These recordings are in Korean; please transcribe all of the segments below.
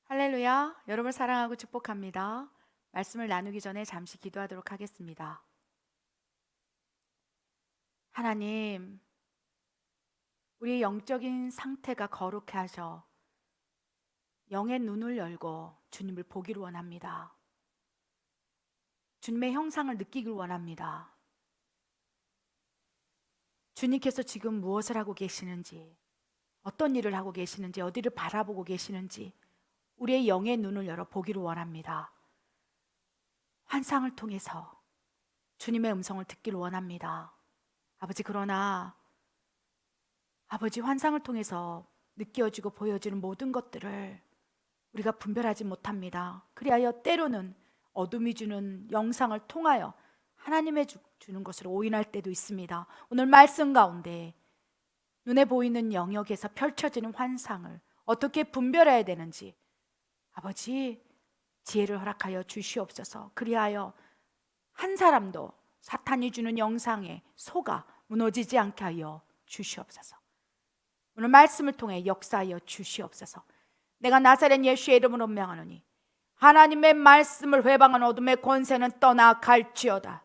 할렐루야, 여러분을 사랑하고 축복합니다. 말씀을 나누기 전에 잠시 기도하도록 하겠습니다. 하나님, 우리의 영적인 상태가 거룩해 하셔 영의 눈을 열고 주님을 보기를 원합니다. 주님의 형상을 느끼길 원합니다. 주님께서 지금 무엇을 하고 계시는지, 어떤 일을 하고 계시는지, 어디를 바라보고 계시는지 우리의 영의 눈을 열어 보기를 원합니다. 환상을 통해서 주님의 음성을 듣기를 원합니다. 아버지, 그러나 아버지, 환상을 통해서 느껴지고 보여지는 모든 것들을 우리가 분별하지 못합니다. 그리하여 때로는 어둠이 주는 영상을 통하여 하나님의 주는 것으로 오인할 때도 있습니다. 오늘 말씀 가운데 눈에 보이는 영역에서 펼쳐지는 환상을 어떻게 분별해야 되는지 아버지, 지혜를 허락하여 주시옵소서. 그리하여 한 사람도 사탄이 주는 영상에 속아 무너지지 않게 하여 주시옵소서. 오늘 말씀을 통해 역사하여 주시옵소서. 내가 나사렛 예수의 이름으로 명하노니 하나님의 말씀을 회방한 어둠의 권세는 떠나갈지어다.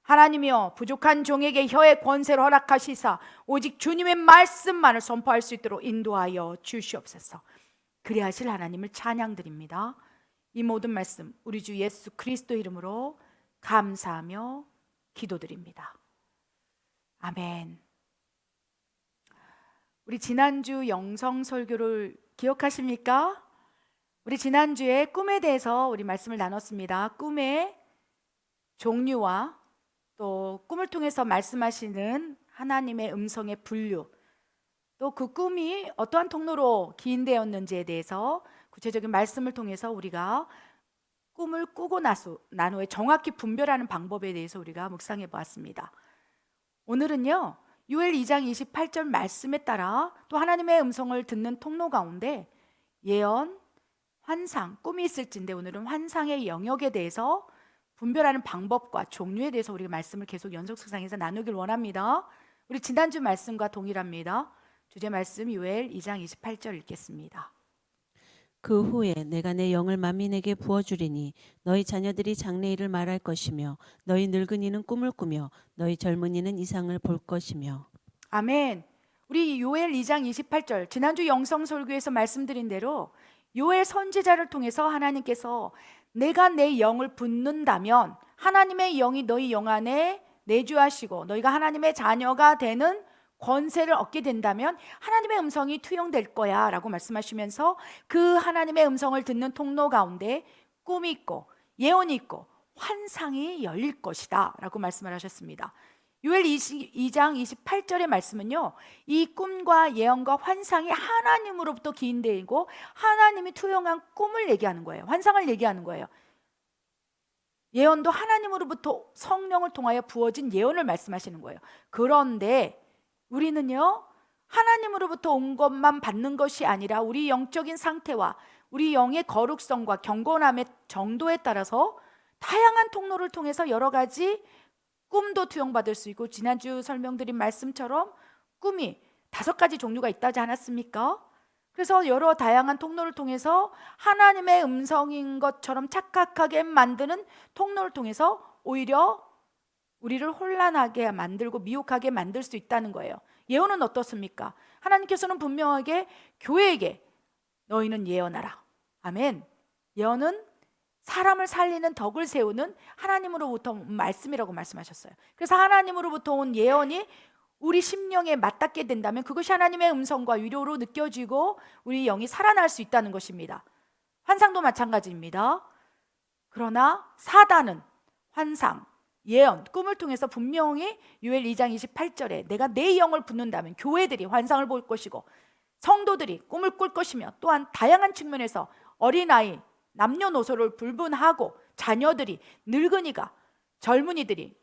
하나님이여, 부족한 종에게 혀의 권세를 허락하시사 오직 주님의 말씀만을 선포할 수 있도록 인도하여 주시옵소서. 그리하실 하나님을 찬양드립니다. 이 모든 말씀 우리 주 예수 그리스도 이름으로 감사하며 기도드립니다. 아멘. 우리 지난주 영성 설교를 기억하십니까? 우리 지난주에 꿈에 대해서 우리 말씀을 나눴습니다. 꿈의 종류와 또 꿈을 통해서 말씀하시는 하나님의 음성의 분류, 또 그 꿈이 어떠한 통로로 기인되었는지에 대해서 구체적인 말씀을 통해서 우리가 꿈을 꾸고 난 후에 정확히 분별하는 방법에 대해서 우리가 묵상해 보았습니다. 오늘은요, 요엘 2장 28절 말씀에 따라 또 하나님의 음성을 듣는 통로 가운데 예언, 환상, 꿈이 있을진데 오늘은 환상의 영역에 대해서 분별하는 방법과 종류에 대해서 우리가 말씀을 계속 연속 묵상해서 나누길 원합니다. 우리 지난주 말씀과 동일합니다. 주제 말씀 요엘 2장 28절 읽겠습니다. 그 후에 내가 내 영을 만민에게 부어주리니 너희 자녀들이 장래일을 말할 것이며 너희 늙은이는 꿈을 꾸며 너희 젊은이는 이상을 볼 것이며. 아멘. 우리 요엘 2장 28절 지난주 영성 설교에서 말씀드린 대로 요엘 선지자를 통해서 하나님께서 내가 내 영을 붓는다면 하나님의 영이 너희 영 안에 내주하시고 너희가 하나님의 자녀가 되는 권세를 얻게 된다면 하나님의 음성이 투영될 거야 라고 말씀하시면서 그 하나님의 음성을 듣는 통로 가운데 꿈이 있고 예언이 있고 환상이 열릴 것이다 라고 말씀을 하셨습니다. 요엘 2장 28절의 말씀은요, 이 꿈과 예언과 환상이 하나님으로부터 기인되고 하나님이 투영한 꿈을 얘기하는 거예요. 환상을 얘기하는 거예요. 예언도 하나님으로부터 성령을 통하여 부어진 예언을 말씀하시는 거예요. 그런데 우리는요, 하나님으로부터 온 것만 받는 것이 아니라 우리 영적인 상태와 우리 영의 거룩성과 경건함의 정도에 따라서 다양한 통로를 통해서 여러 가지 꿈도 투영받을 수 있고, 지난주 설명드린 말씀처럼 꿈이 5가지 종류가 있다지 않았습니까? 그래서 여러 다양한 통로를 통해서 하나님의 음성인 것처럼 착각하게 만드는 통로를 통해서 오히려 우리를 혼란하게 만들고 미혹하게 만들 수 있다는 거예요. 예언은 어떻습니까? 하나님께서는 분명하게 교회에게 너희는 예언하라. 아멘. 예언은 사람을 살리는 덕을 세우는 하나님으로부터 온 말씀이라고 말씀하셨어요. 그래서 하나님으로부터 온 예언이 우리 심령에 맞닿게 된다면 그것이 하나님의 음성과 위로로 느껴지고 우리 영이 살아날 수 있다는 것입니다. 환상도 마찬가지입니다. 그러나 사단은 환상, 예언, 꿈을 통해서 분명히 요엘 2장 28절에 내가 내 영을 붓는다면 교회들이 환상을 볼 것이고 성도들이 꿈을 꿀 것이며, 또한 다양한 측면에서 어린아이, 남녀노소를 불문하고 자녀들이, 늙은이가, 젊은이들이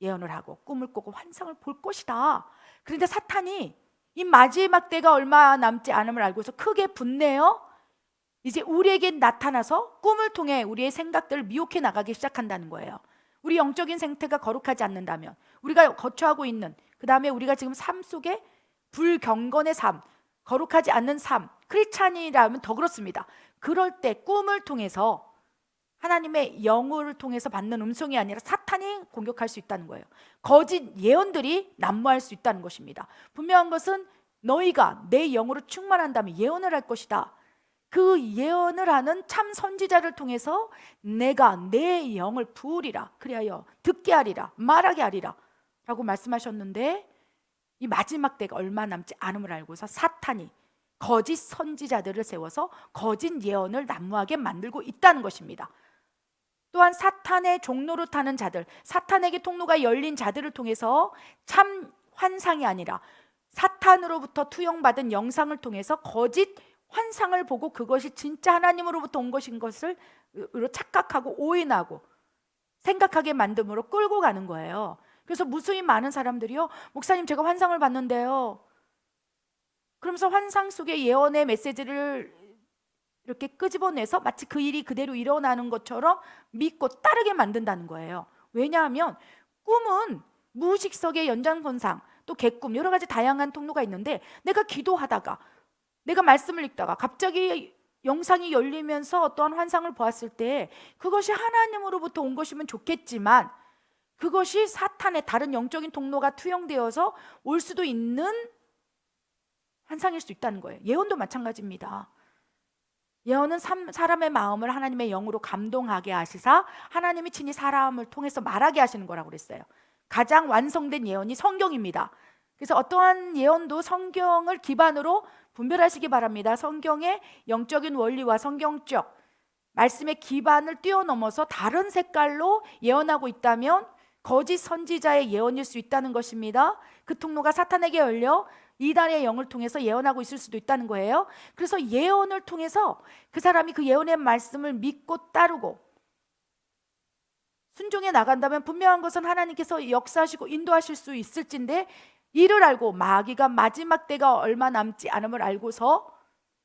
예언을 하고 꿈을 꾸고 환상을 볼 것이다. 그런데 사탄이 이 마지막 때가 얼마 남지 않음을 알고서 크게 분내어 이제 우리에게 나타나서 꿈을 통해 우리의 생각들을 미혹해 나가기 시작한다는 거예요. 우리 영적인 상태가 거룩하지 않는다면, 우리가 거처하고 있는, 그 다음에 우리가 지금 삶 속에 불경건의 삶, 거룩하지 않는 삶, 크리스찬이라면 더 그렇습니다. 그럴 때 꿈을 통해서 하나님의 영을 통해서 받는 음성이 아니라 사탄이 공격할 수 있다는 거예요. 거짓 예언들이 난무할 수 있다는 것입니다. 분명한 것은 너희가 내 영으로 충만한다면 예언을 할 것이다. 그 예언을 하는 참 선지자를 통해서 내가 내 영을 부으리라, 그리하여 듣게 하리라, 말하게 하리라 라고 말씀하셨는데, 이 마지막 때가 얼마 남지 않음을 알고서 사탄이 거짓 선지자들을 세워서 거짓 예언을 난무하게 만들고 있다는 것입니다. 또한 사탄의 종로로 타는 자들, 사탄에게 통로가 열린 자들을 통해서 참 환상이 아니라 사탄으로부터 투영받은 영상을 통해서 거짓 환상을 보고 그것이 진짜 하나님으로부터 온 것인 것을 착각하고 오인하고 생각하게 만듦으로 끌고 가는 거예요. 그래서 무수히 많은 사람들이요, 목사님 제가 환상을 봤는데요, 그러면서 환상 속의 예언의 메시지를 이렇게 끄집어내서 마치 그 일이 그대로 일어나는 것처럼 믿고 따르게 만든다는 거예요. 왜냐하면 꿈은 무의식석의 연장선상, 또 개꿈, 여러 가지 다양한 통로가 있는데, 내가 기도하다가 내가 말씀을 읽다가 갑자기 영상이 열리면서 어떠한 환상을 보았을 때 그것이 하나님으로부터 온 것이면 좋겠지만 그것이 사탄의 다른 영적인 통로가 투영되어서 올 수도 있는 환상일 수 있다는 거예요. 예언도 마찬가지입니다. 예언은 사람의 마음을 하나님의 영으로 감동하게 하시사 하나님이 친히 사람을 통해서 말하게 하시는 거라고 그랬어요. 가장 완성된 예언이 성경입니다. 그래서 어떠한 예언도 성경을 기반으로 분별하시기 바랍니다. 성경의 영적인 원리와 성경적 말씀의 기반을 뛰어넘어서 다른 색깔로 예언하고 있다면 거짓 선지자의 예언일 수 있다는 것입니다. 그 통로가 사탄에게 열려 이단의 영을 통해서 예언하고 있을 수도 있다는 거예요. 그래서 예언을 통해서 그 사람이 그 예언의 말씀을 믿고 따르고 순종해 나간다면 분명한 것은 하나님께서 역사하시고 인도하실 수 있을진데, 이를 알고 마귀가 마지막 때가 얼마 남지 않음을 알고서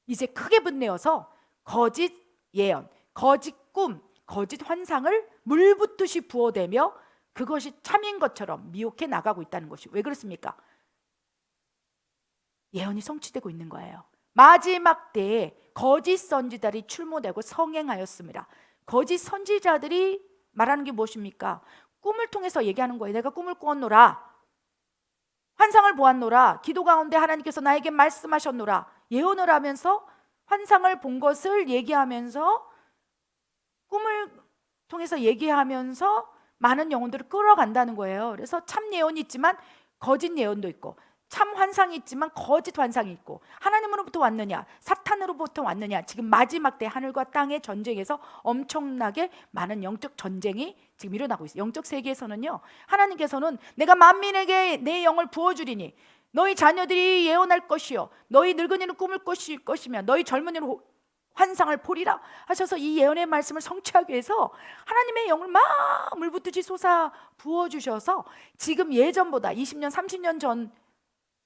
이제 크게 분내어서 거짓 예언, 거짓 꿈, 거짓 환상을 물붓듯이 부어대며 그것이 참인 것처럼 미혹해 나가고 있다는 것이 왜 그렇습니까? 예언이 성취되고 있는 거예요. 마지막 때에 거짓 선지자들이 출몰되고 성행하였습니다. 거짓 선지자들이 말하는 게 무엇입니까? 꿈을 통해서 얘기하는 거예요. 내가 꿈을 꾸었노라, 환상을 보았노라, 기도 가운데 하나님께서 나에게 말씀하셨노라, 예언을 하면서 환상을 본 것을 얘기하면서 꿈을 통해서 얘기하면서 많은 영혼들을 끌어간다는 거예요. 그래서 참 예언이 있지만 거짓 예언도 있고, 참 환상이 있지만 거짓 환상이 있고, 하나님으로부터 왔느냐 사탄으로부터 왔느냐, 지금 마지막 때 하늘과 땅의 전쟁에서 엄청나게 많은 영적 전쟁이 지금 일어나고 있어요. 영적 세계에서는요, 하나님께서는 내가 만민에게 내 영을 부어주리니 너희 자녀들이 예언할 것이요 너희 늙은이는 꿈을 것이며 너희 젊은이는 환상을 보리라 하셔서 이 예언의 말씀을 성취하기 위해서 하나님의 영을 막 물붓듯이 쏟아 부어주셔서 지금 예전보다 20년 30년 전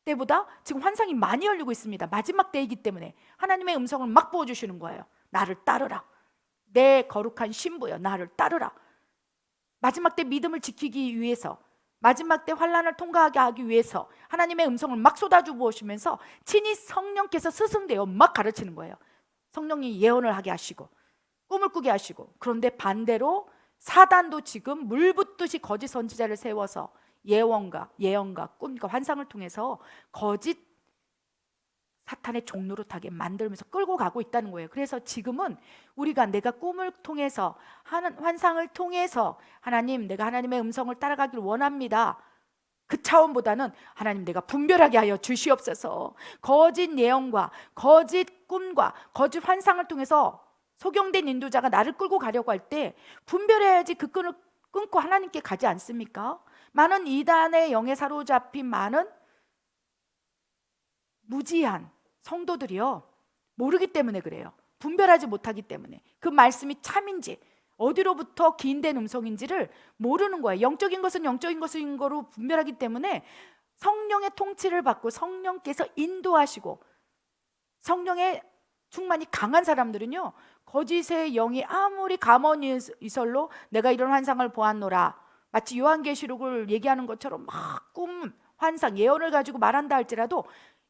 때보다 지금 환상이 많이 열리고 있습니다. 마지막 때이기 때문에 하나님의 음성을 막 부어주시는 거예요. 나를 따르라, 내 거룩한 신부여 나를 따르라. 마지막 때 믿음을 지키기 위해서, 마지막 때 환난을 통과하게 하기 위해서 하나님의 음성을 막 쏟아주 부으시면서 친히 성령께서 스승되어 막 가르치는 거예요. 성령이 예언을 하게 하시고 꿈을 꾸게 하시고. 그런데 반대로 사단도 지금 물붓듯이 거짓 선지자를 세워서 예언과 꿈과 환상을 통해서 거짓 사탄의 종로로 타게 만들면서 끌고 가고 있다는 거예요. 그래서 지금은 우리가 내가 꿈을 통해서 환상을 통해서 하나님, 내가 하나님의 음성을 따라가길 원합니다, 그 차원보다는 하나님 내가 분별하게 하여 주시옵소서. 거짓 예언과 거짓 꿈과 거짓 환상을 통해서 소경된 인도자가 나를 끌고 가려고 할 때 분별해야지 그 끈을 끊고 하나님께 가지 않습니까? 많은 이단의 영에 사로잡힌 많은 무지한 성도들이요, 모르기 때문에 그래요. 분별하지 못하기 때문에 그 말씀이 참인지 어디로부터 기인된 음성인지를 모르는 거예요. 영적인 것은 영적인 것인 거로 분별하기 때문에 성령의 통치를 받고 성령께서 인도하시고 성령의 충만이 강한 사람들은요, 거짓의 영이 아무리 가머니 이설로 내가 이런 환상을 보았노라, 마치 요한계시록을 얘기하는 것처럼 막 꿈, 환상, 예언을 가지고 말한다 할지라도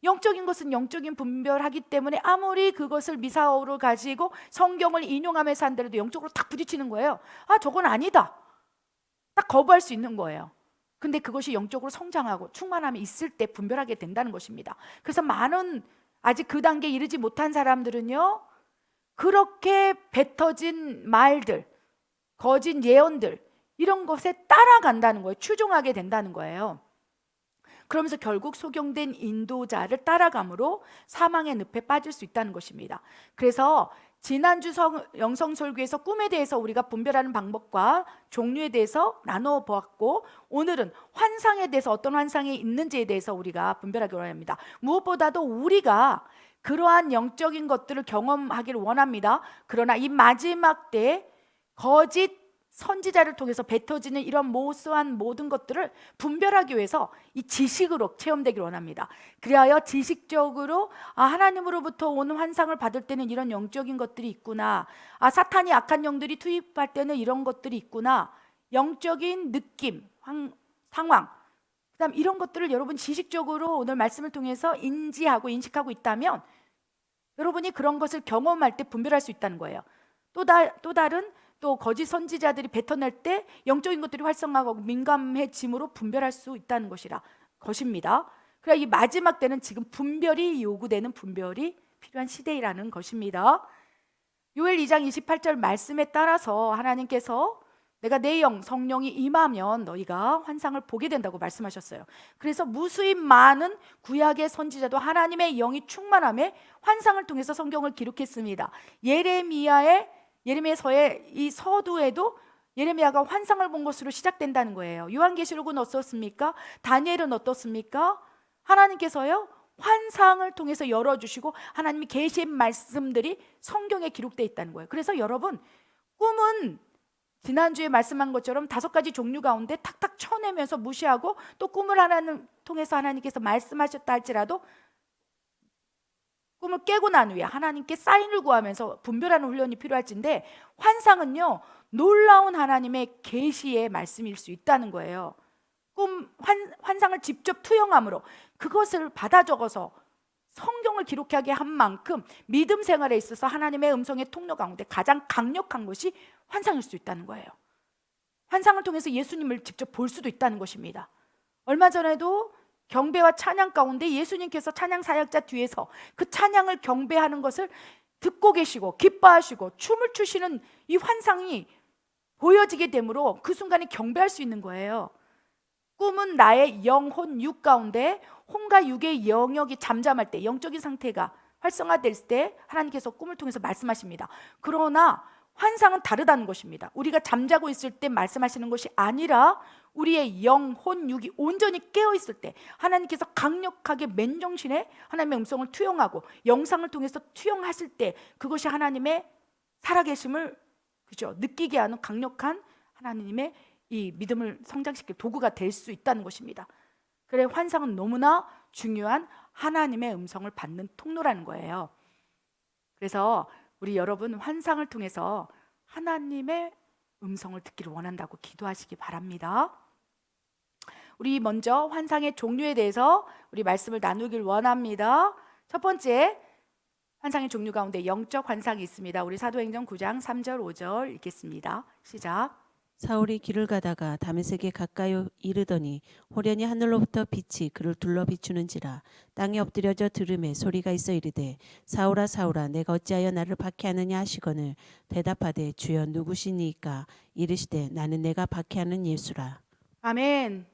영적인 것은 영적인 분별하기 때문에 아무리 그것을 미사오를 가지고 성경을 인용하면서 한데도 영적으로 딱 부딪히는 거예요. 아, 저건 아니다. 딱 거부할 수 있는 거예요. 근데 그것이 영적으로 성장하고 충만함이 있을 때 분별하게 된다는 것입니다. 그래서 많은 아직 그 단계에 이르지 못한 사람들은요, 그렇게 뱉어진 말들, 거짓 예언들, 이런 것에 따라간다는 거예요. 추종하게 된다는 거예요. 그러면서 결국 소경된 인도자를 따라감으로 사망의 늪에 빠질 수 있다는 것입니다. 그래서 지난주 영성설교에서 꿈에 대해서 우리가 분별하는 방법과 종류에 대해서 나눠 보았고, 오늘은 환상에 대해서 어떤 환상이 있는지에 대해서 우리가 분별하기 원합니다. 무엇보다도 우리가 그러한 영적인 것들을 경험하기를 원합니다. 그러나 이 마지막 때 거짓 선지자를 통해서 뱉어지는 이런 모수한 모든 것들을 분별하기 위해서 이 지식으로 체험되기를 원합니다. 그리하여 지식적으로 하나님으로부터 오는 환상을 받을 때는 이런 영적인 것들이 있구나, 사탄이 악한 영들이 투입할 때는 이런 것들이 있구나, 영적인 느낌, 상황, 그다음 이런 것들을 여러분 지식적으로 오늘 말씀을 통해서 인지하고 인식하고 있다면 여러분이 그런 것을 경험할 때 분별할 수 있다는 거예요. 또 다른 거짓 선지자들이 뱉어낼 때 영적인 것들이 활성화하고 민감해짐으로 분별할 수 있다는 것입니다. 그래서 이 마지막 때는 지금 분별이 요구되는, 분별이 필요한 시대이라는 것입니다. 요엘 2장 28절 말씀에 따라서 하나님께서 내가 내 영, 성령이 임하면 너희가 환상을 보게 된다고 말씀하셨어요. 그래서 무수히 많은 구약의 선지자도 하나님의 영이 충만함에 환상을 통해서 성경을 기록했습니다. 예레미야서의 이 서두에도 예레미야가 환상을 본 것으로 시작된다는 거예요. 요한계시록은 어떻습니까? 다니엘은 어떻습니까? 하나님께서요, 환상을 통해서 열어주시고 하나님이 계신 말씀들이 성경에 기록되어 있다는 거예요. 그래서 여러분, 꿈은 지난주에 말씀한 것처럼 5가지 종류 가운데 탁탁 쳐내면서 무시하고, 또 꿈을 통해서 하나님께서 말씀하셨다 할지라도 꿈을 깨고 난 후에 하나님께 사인을 구하면서 분별하는 훈련이 필요할진데, 환상은요, 놀라운 하나님의 계시의 말씀일 수 있다는 거예요. 환상을 직접 투영함으로 그것을 받아 적어서 성경을 기록하게 한 만큼 믿음 생활에 있어서 하나님의 음성의 통로 가운데 가장 강력한 것이 환상일 수 있다는 거예요. 환상을 통해서 예수님을 직접 볼 수도 있다는 것입니다. 얼마 전에도 경배와 찬양 가운데 예수님께서 찬양 사역자 뒤에서 그 찬양을 경배하는 것을 듣고 계시고 기뻐하시고 춤을 추시는 이 환상이 보여지게 되므로 그 순간에 경배할 수 있는 거예요. 꿈은 나의 영혼 육 가운데 혼과 육의 영역이 잠잠할 때, 영적인 상태가 활성화될 때 하나님께서 꿈을 통해서 말씀하십니다. 그러나 환상은 다르다는 것입니다. 우리가 잠자고 있을 때 말씀하시는 것이 아니라 우리의 영혼 육이 온전히 깨어있을 때 하나님께서 강력하게 맨정신에 하나님의 음성을 투영하고 영상을 통해서 투영하실 때 그것이 하나님의 살아계심을 느끼게 하는 강력한 하나님의 이 믿음을 성장시킬 도구가 될 수 있다는 것입니다. 그래, 환상은 너무나 중요한 하나님의 음성을 받는 통로라는 거예요. 그래서 우리 여러분, 환상을 통해서 하나님의 음성을 듣기를 원한다고 기도하시기 바랍니다. 우리 먼저 환상의 종류에 대해서 우리 말씀을 나누길 원합니다. 첫 번째, 환상의 종류 가운데 영적 환상이 있습니다. 우리 사도행전 9장 3절 5절 읽겠습니다. 시작. 사울이 길을 가다가 다메섹에 가까이 이르더니 호련히 하늘로부터 빛이 그를 둘러 비추는지라. 땅에 엎드려져 들음에 소리가 있어 이르되 사울아 사울아 내가 어찌하여 나를 박해하느냐 하시거늘 대답하되 주여 누구시니까? 이르시되 나는 내가 박해하는 예수라. 아멘.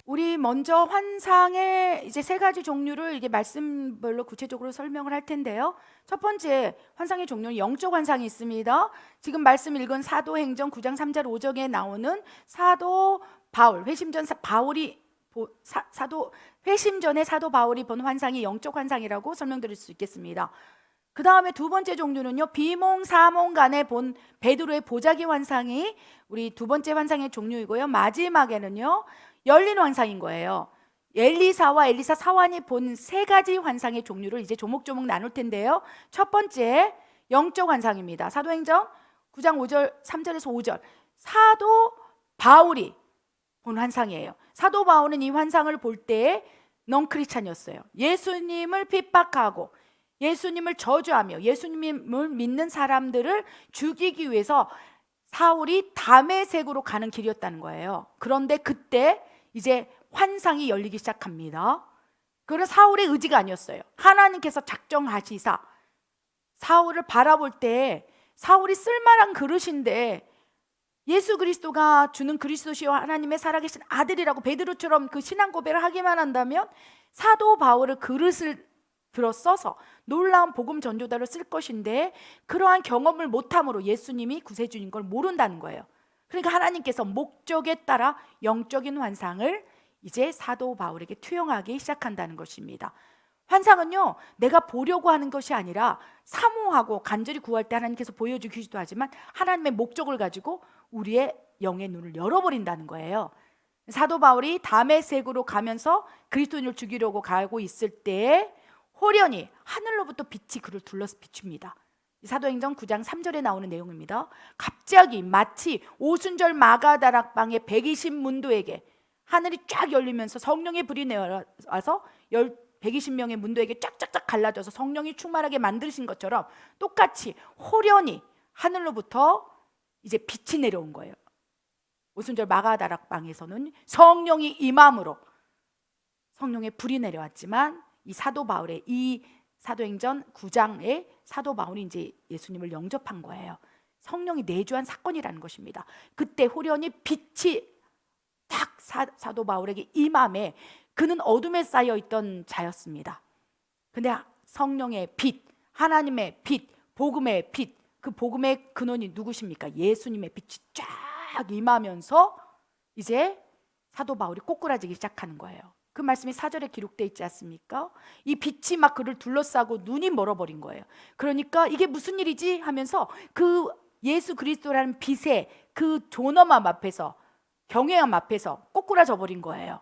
우리 먼저 환상의 이제 3가지 종류를 이게 말씀별로 구체적으로 설명을 할 텐데요. 첫 번째 환상의 종류는 영적 환상이 있습니다. 지금 말씀 읽은 사도행전 9장 3절 5절에 나오는 사도 바울, 회심 전에 사도 바울이 본 환상이 영적 환상이라고 설명드릴 수 있겠습니다. 그 다음에 두 번째 종류는요, 비몽사몽 간에 본 베드로의 보자기 환상이 우리 두 번째 환상의 종류이고요. 마지막에는요, 열린 환상인 거예요. 엘리사와 엘리사 사환이 본 3가지 환상의 종류를 이제 조목조목 나눌 텐데요. 첫 번째 영적 환상입니다. 사도행전 9장 5절 3절에서 5절 사도 바울이 본 환상이에요. 사도 바울은 이 환상을 볼 때 넌크리스찬이었어요. 예수님을 핍박하고 예수님을 저주하며 예수님을 믿는 사람들을 죽이기 위해서 사울이 다메섹으로 가는 길이었다는 거예요. 그런데 그때 이제 환상이 열리기 시작합니다. 그건 사울의 의지가 아니었어요. 하나님께서 작정하시사 사울을 바라볼 때 사울이 쓸만한 그릇인데 예수 그리스도가 주는 그리스도시요 하나님의 살아계신 아들이라고 베드로처럼 그 신앙 고백을 하기만 한다면 사도 바울을 그릇을 들어 써서 놀라운 복음 전도자로 쓸 것인데 그러한 경험을 못함으로 예수님이 구세주인 걸 모른다는 거예요. 그러니까 하나님께서 목적에 따라 영적인 환상을 이제 사도 바울에게 투영하기 시작한다는 것입니다. 환상은요, 내가 보려고 하는 것이 아니라 사모하고 간절히 구할 때 하나님께서 보여주기도 하지만 하나님의 목적을 가지고 우리의 영의 눈을 열어버린다는 거예요. 사도 바울이 다메섹으로 가면서 그리스도인을 죽이려고 가고 있을 때 호련히 하늘로부터 빛이 그를 둘러서 비춥니다. 사도행전 9장 3절에 나오는 내용입니다. 갑자기 마치 오순절 마가다락방의 120문도에게 하늘이 쫙 열리면서 성령의 불이 내려와서 120명의 문도에게 쫙쫙쫙 갈라져서 성령이 충만하게 만드신 것처럼 똑같이 호련히 하늘로부터 이제 빛이 내려온 거예요. 오순절 마가다락방에서는 성령이 임함으로 성령의 불이 내려왔지만 이 사도 바울의 이 사도행전 9장에 사도 바울이 이제 예수님을 영접한 거예요. 성령이 내주한 사건이라는 것입니다. 그때 호련히 빛이 딱 사도 바울에게 임함에 그는 어둠에 쌓여 있던 자였습니다. 근데 성령의 빛, 하나님의 빛, 복음의 빛, 그 복음의 근원이 누구십니까? 예수님의 빛이 쫙 임하면서 이제 사도 바울이 꼬꾸라지기 시작하는 거예요. 그 말씀이 4절에 기록되어 있지 않습니까? 이 빛이 막 그를 둘러싸고 눈이 멀어버린 거예요. 그러니까 이게 무슨 일이지 하면서 그 예수 그리스도라는 빛의 그 존엄함 앞에서, 경외함 앞에서 꼬꾸라져 버린 거예요.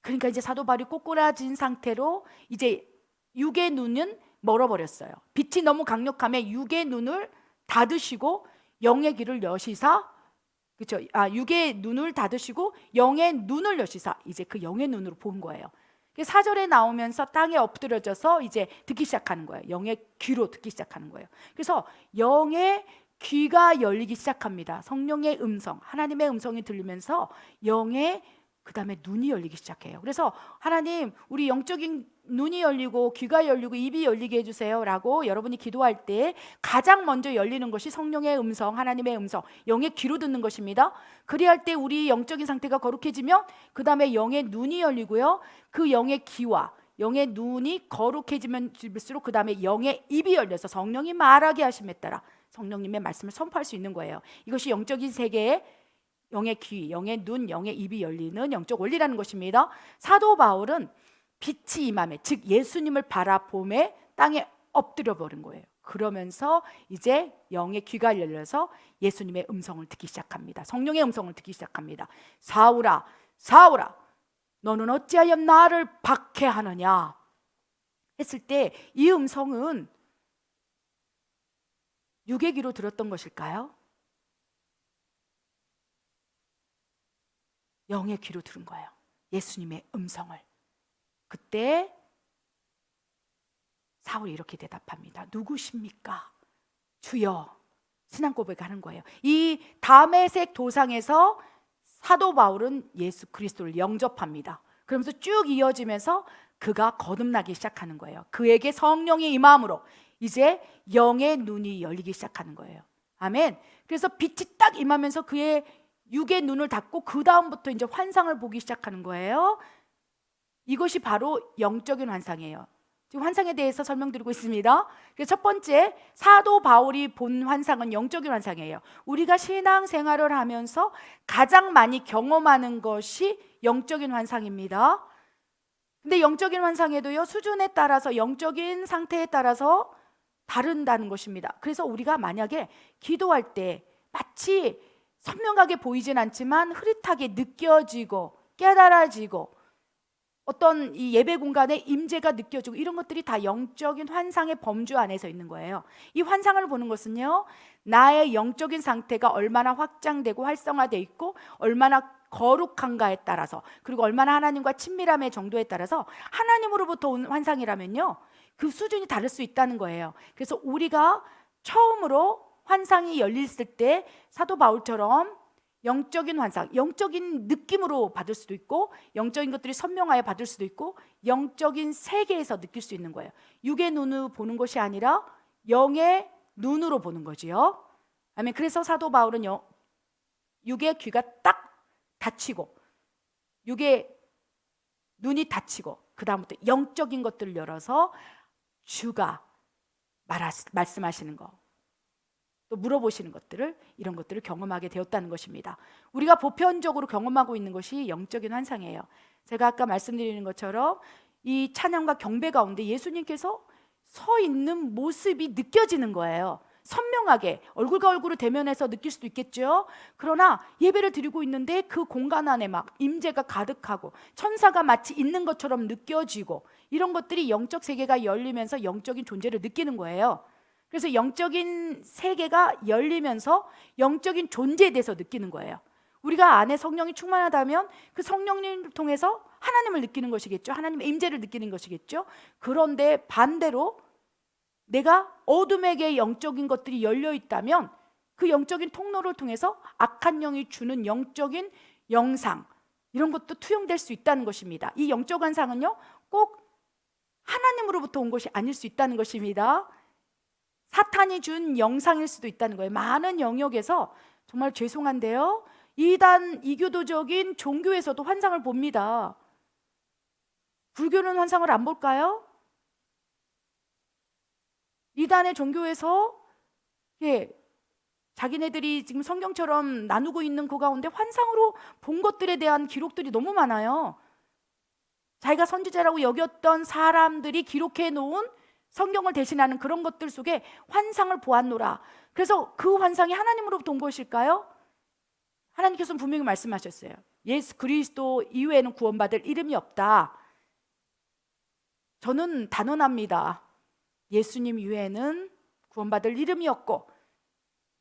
그러니까 이제 사도 바울이 꼬꾸라진 상태로 이제 육의 눈은 멀어버렸어요. 빛이 너무 강력함에 육의 눈을 닫으시고 영의 귀를 여시사, 그렇죠? 육의 눈을 닫으시고 영의 눈을 여시사 이제 그 영의 눈으로 본 거예요. 4절에 나오면서 땅에 엎드려져서 이제 듣기 시작하는 거예요. 영의 귀로 듣기 시작하는 거예요. 그래서 영의 귀가 열리기 시작합니다. 성령의 음성, 하나님의 음성이 들리면서 영의 그 다음에 눈이 열리기 시작해요. 그래서 하나님, 우리 영적인 눈이 열리고 귀가 열리고 입이 열리게 해주세요 라고 여러분이 기도할 때 가장 먼저 열리는 것이 성령의 음성, 하나님의 음성, 영의 귀로 듣는 것입니다. 그리할 때 우리 영적인 상태가 거룩해지면 그 다음에 영의 눈이 열리고요, 그 영의 귀와 영의 눈이 거룩해지면 질수록 그 다음에 영의 입이 열려서 성령이 말하게 하심에 따라 성령님의 말씀을 선포할 수 있는 거예요. 이것이 영적인 세계의 영의 귀, 영의 눈, 영의 입이 열리는 영적 원리라는 것입니다. 사도 바울은 빛이 임함에, 즉 예수님을 바라봄에 땅에 엎드려 버린 거예요. 그러면서 이제 영의 귀가 열려서 예수님의 음성을 듣기 시작합니다. 성령의 음성을 듣기 시작합니다. 사울아, 사울아, 너는 어찌하여 나를 박해하느냐 했을 때 이 음성은 육의 귀로 들었던 것일까요? 영의 귀로 들은 거예요. 예수님의 음성을. 그때 사울이 이렇게 대답합니다. 누구십니까? 주여. 신앙 고백하는 거예요. 이 다메섹 도상에서 사도 바울은 예수 그리스도를 영접합니다. 그러면서 쭉 이어지면서 그가 거듭나기 시작하는 거예요. 그에게 성령이 임함으로 이제 영의 눈이 열리기 시작하는 거예요. 아멘. 그래서 빛이 딱 임하면서 그의 육의 눈을 닫고 그 다음부터 이제 환상을 보기 시작하는 거예요. 이것이 바로 영적인 환상이에요. 지금 환상에 대해서 설명드리고 있습니다. 그래서 첫 번째, 사도 바울이 본 환상은 영적인 환상이에요. 우리가 신앙생활을 하면서 가장 많이 경험하는 것이 영적인 환상입니다. 근데 영적인 환상에도요, 수준에 따라서 영적인 상태에 따라서 다른다는 것입니다. 그래서 우리가 만약에 기도할 때 마치 선명하게 보이진 않지만 흐릿하게 느껴지고 깨달아지고 어떤 이 예배 공간의 임재가 느껴지고 이런 것들이 다 영적인 환상의 범주 안에서 있는 거예요. 이 환상을 보는 것은요, 나의 영적인 상태가 얼마나 확장되고 활성화되어 있고 얼마나 거룩한가에 따라서, 그리고 얼마나 하나님과 친밀함의 정도에 따라서 하나님으로부터 온 환상이라면요, 그 수준이 다를 수 있다는 거예요. 그래서 우리가 처음으로 환상이 열렸을 때 사도 바울처럼 영적인 환상, 영적인 느낌으로 받을 수도 있고, 영적인 것들이 선명하여 받을 수도 있고, 영적인 세계에서 느낄 수 있는 거예요. 육의 눈으로 보는 것이 아니라 영의 눈으로 보는 거지요. 아멘. 그래서 사도 바울은 육의 귀가 딱 닫히고, 육의 눈이 닫히고, 그 다음부터 영적인 것들을 열어서 주가 말씀하시는 거, 또 물어보시는 것들을, 이런 것들을 경험하게 되었다는 것입니다. 우리가 보편적으로 경험하고 있는 것이 영적인 환상이에요. 제가 아까 말씀드리는 것처럼 이 찬양과 경배 가운데 예수님께서 서 있는 모습이 느껴지는 거예요. 선명하게 얼굴과 얼굴을 대면해서 느낄 수도 있겠죠. 그러나 예배를 드리고 있는데 그 공간 안에 막 임재가 가득하고 천사가 마치 있는 것처럼 느껴지고, 이런 것들이 영적 세계가 열리면서 영적인 존재를 느끼는 거예요. 그래서 영적인 세계가 열리면서 영적인 존재에 대해서 느끼는 거예요. 우리가 안에 성령이 충만하다면 그 성령님을 통해서 하나님을 느끼는 것이겠죠. 하나님의 임재를 느끼는 것이겠죠. 그런데 반대로 내가 어둠에게 영적인 것들이 열려 있다면 그 영적인 통로를 통해서 악한 영이 주는 영적인 영상, 이런 것도 투영될 수 있다는 것입니다. 이 영적 환상은요, 꼭 하나님으로부터 온 것이 아닐 수 있다는 것입니다. 사탄이 준 영상일 수도 있다는 거예요. 많은 영역에서, 정말 죄송한데요, 이단 이교도적인 종교에서도 환상을 봅니다. 불교는 환상을 안 볼까요? 이단의 종교에서 자기네들이 지금 성경처럼 나누고 있는 그 가운데 환상으로 본 것들에 대한 기록들이 너무 많아요. 자기가 선지자라고 여겼던 사람들이 기록해 놓은 성경을 대신하는 그런 것들 속에 환상을 보았노라. 그래서 그 환상이 하나님으로부터 온 것일까요? 하나님께서는 분명히 말씀하셨어요. 예수 그리스도 이외에는 구원받을 이름이 없다. 저는 단언합니다. 예수님 이외에는 구원받을 이름이 없고,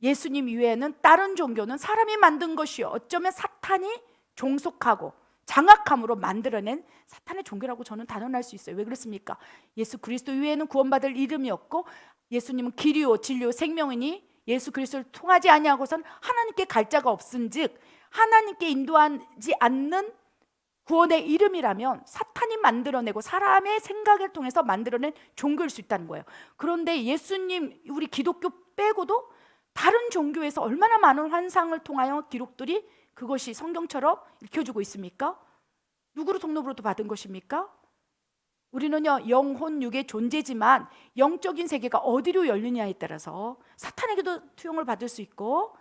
예수님 이외에는 다른 종교는 사람이 만든 것이요, 어쩌면 사탄이 종속하고 장악함으로 만들어낸 사탄의 종교라고 저는 단언할 수 있어요. 왜 그렇습니까? 예수 그리스도 이외에는 구원받을 이름이 없고, 예수님은 길이요 진리요 생명이니 예수 그리스도를 통하지 아니하고선 하나님께 갈 자가 없은즉, 하나님께 인도하지 않는 구원의 이름이라면 사탄이 만들어내고 사람의 생각을 통해서 만들어낸 종교일 수 있다는 거예요. 그런데 예수님, 우리 기독교 빼고도 다른 종교에서 얼마나 많은 환상을 통하여 기록들이 그것이 성경처럼 읽혀주고 있습니까? 누구로 통로로부터 받은 것입니까? 우리는요, 영혼 육의 존재지만 영적인 세계가 어디로 열리냐에 따라서 사탄에게도 투영을 받을 수 있고,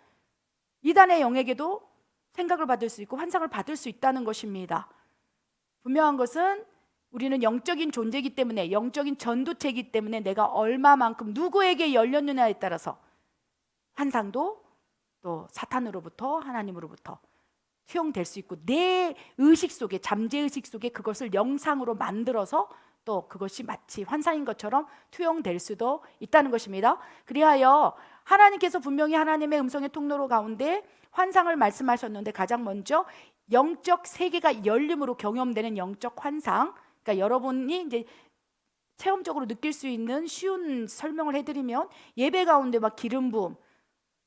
이단의 영에게도 생각을 받을 수 있고 환상을 받을 수 있다는 것입니다. 분명한 것은 우리는 영적인 존재이기 때문에, 영적인 전도체이기 때문에 내가 얼마만큼 누구에게 열렸느냐에 따라서 환상도 또 사탄으로부터 하나님으로부터 투영될 수 있고, 내 의식 속에, 잠재의식 속에 그것을 영상으로 만들어서 또 그것이 마치 환상인 것처럼 투영될 수도 있다는 것입니다. 그리하여 하나님께서 분명히 하나님의 음성의 통로로 가운데 환상을 말씀하셨는데, 가장 먼저 영적 세계가 열림으로 경험되는 영적 환상, 그러니까 여러분이 이제 체험적으로 느낄 수 있는 쉬운 설명을 해드리면, 예배 가운데 막 기름 부음,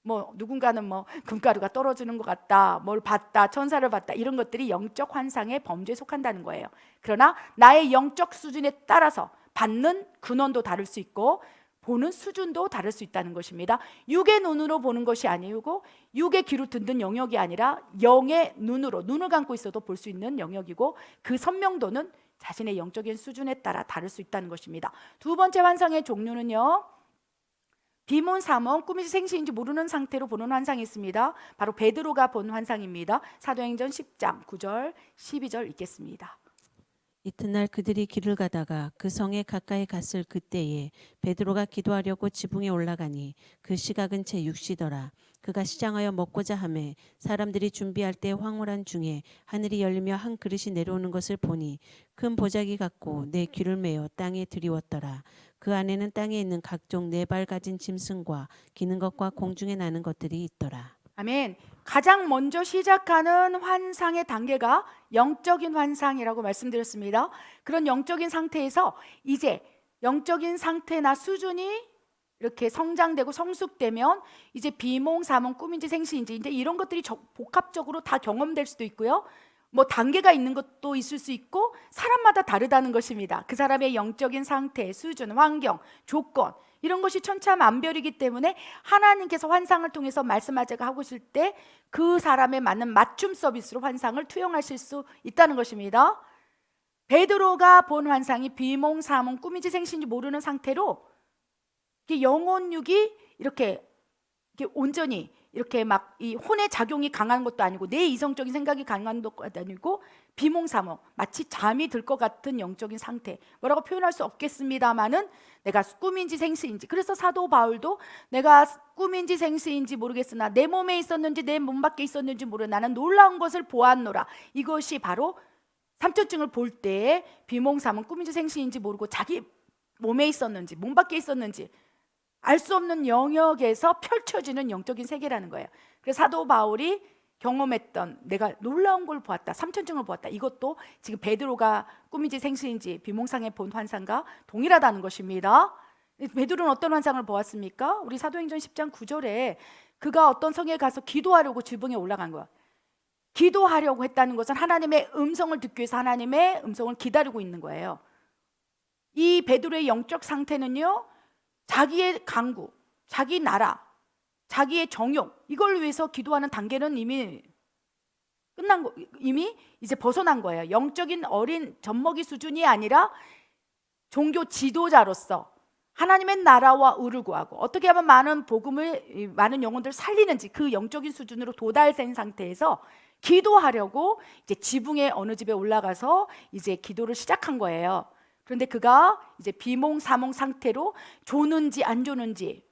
뭐 누군가는 뭐 금가루가 떨어지는 것 같다, 뭘 봤다, 천사를 봤다, 이런 것들이 영적 환상의 범주에 속한다는 거예요. 그러나 나의 영적 수준에 따라서 받는 근원도 다를 수 있고 보는 수준도 다를 수 있다는 것입니다. 육의 눈으로 보는 것이 아니고 육의 귀로 듣는 영역이 아니라 영의 눈으로, 눈을 감고 있어도 볼 수 있는 영역이고, 그 선명도는 자신의 영적인 수준에 따라 다를 수 있다는 것입니다. 두 번째 환상의 종류는요, 비몽 사몽, 꿈인지 생시인지 모르는 상태로 보는 환상이 있습니다. 바로 베드로가 본 환상입니다. 사도행전 10장 9절 12절 읽겠습니다. 이튿날 그들이 길을 가다가 그 성에 가까이 갔을 그때에 베드로가 기도하려고 지붕에 올라가니 그 시각은 제 6시더라. 그가 시장하여 먹고자 하매 사람들이 준비할 때 황홀한 중에 하늘이 열리며 한 그릇이 내려오는 것을 보니 큰 보자기 같고 내 귀를 메어 땅에 들이웠더라. 그 안에는 땅에 있는 각종 네 발 가진 짐승과 기는 것과 공중에 나는 것들이 있더라. 아멘. 가장 먼저 시작하는 환상의 단계가 영적인 환상이라고 말씀드렸습니다. 그런 영적인 상태에서 이제 영적인 상태나 수준이 이렇게 성장되고 성숙되면 이제 비몽, 사몽, 꿈인지 생시인지 이제 이런 것들이 복합적으로 다 경험될 수도 있고요. 뭐 단계가 있는 것도 있을 수 있고 사람마다 다르다는 것입니다. 그 사람의 영적인 상태, 수준, 환경, 조건 이런 것이 천차만별이기 때문에 하나님께서 환상을 통해서 말씀하자고 하고 있을 때 그 사람에 맞는 맞춤 서비스로 환상을 투영하실 수 있다는 것입니다. 베드로가 본 환상이 비몽, 사몽, 꿈인지 생시인지 모르는 상태로 영혼육이 이렇게 온전히 이렇게 막 이 혼의 작용이 강한 것도 아니고 내 이성적인 생각이 강한 것도 아니고 비몽사몽 마치 잠이 들 것 같은 영적인 상태, 뭐라고 표현할 수 없겠습니다만은 내가 꿈인지 생시인지, 그래서 사도 바울도 내가 꿈인지 생시인지 모르겠으나 내 몸에 있었는지 내 몸 밖에 있었는지 모르 나는 놀라운 것을 보았노라. 이것이 바로 삼천증을 볼 때에 비몽사몽 꿈인지 생시인지 모르고 자기 몸에 있었는지 몸 밖에 있었는지 알 수 없는 영역에서 펼쳐지는 영적인 세계라는 거예요. 그래서 사도 바울이 경험했던 내가 놀라운 걸 보았다, 삼천증을 보았다, 이것도 지금 베드로가 꿈인지 생시인지 비몽상에 본 환상과 동일하다는 것입니다. 베드로는 어떤 환상을 보았습니까? 우리 사도행전 10장 9절에 그가 어떤 성에 가서 기도하려고 지붕에 올라간 거야. 기도하려고 했다는 것은 하나님의 음성을 듣기 위해서 하나님의 음성을 기다리고 있는 거예요. 이 베드로의 영적 상태는요, 자기의 강구, 자기 나라, 자기의 정욕, 이걸 위해서 기도하는 단계는 이미 끝난 거, 이미 이제 벗어난 거예요. 영적인 어린 젖먹이 수준이 아니라 종교 지도자로서 하나님의 나라와 의를 구하고 어떻게 하면 많은 복음을, 많은 영혼들을 살리는지 그 영적인 수준으로 도달된 상태에서 기도하려고 이제 지붕의 어느 집에 올라가서 이제 기도를 시작한 거예요. 그런데 그가 이제 비몽사몽 상태로 조는지 안 조는지,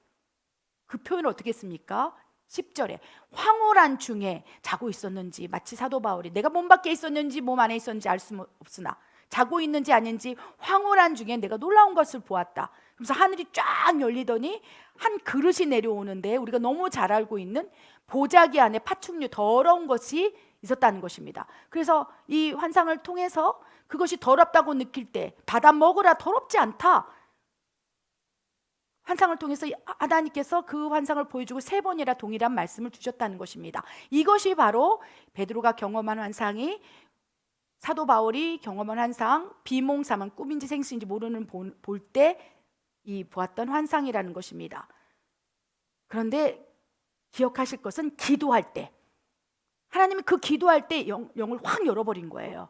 그 표현을 어떻게 했습니까? 10절에 황홀한 중에 자고 있었는지, 마치 사도 바울이 내가 몸 밖에 있었는지 몸 안에 있었는지 알 수 없으나 자고 있는지 아닌지 황홀한 중에 내가 놀라운 것을 보았다. 그래서 하늘이 쫙 열리더니 한 그릇이 내려오는데 우리가 너무 잘 알고 있는 보자기 안에 파충류, 더러운 것이 있었다는 것입니다. 그래서 이 환상을 통해서 그것이 더럽다고 느낄 때 받아 먹으라, 더럽지 않다. 환상을 통해서 하나님께서 그 환상을 보여주고 3번이나 동일한 말씀을 주셨다는 것입니다. 이것이 바로 베드로가 경험한 환상이, 사도 바울이 경험한 환상, 비몽사몽 꿈인지 생시인지 모르는 볼 때 이 보았던 환상이라는 것입니다. 그런데 기억하실 것은 기도할 때 하나님이 그 기도할 때 영을 확 열어버린 거예요.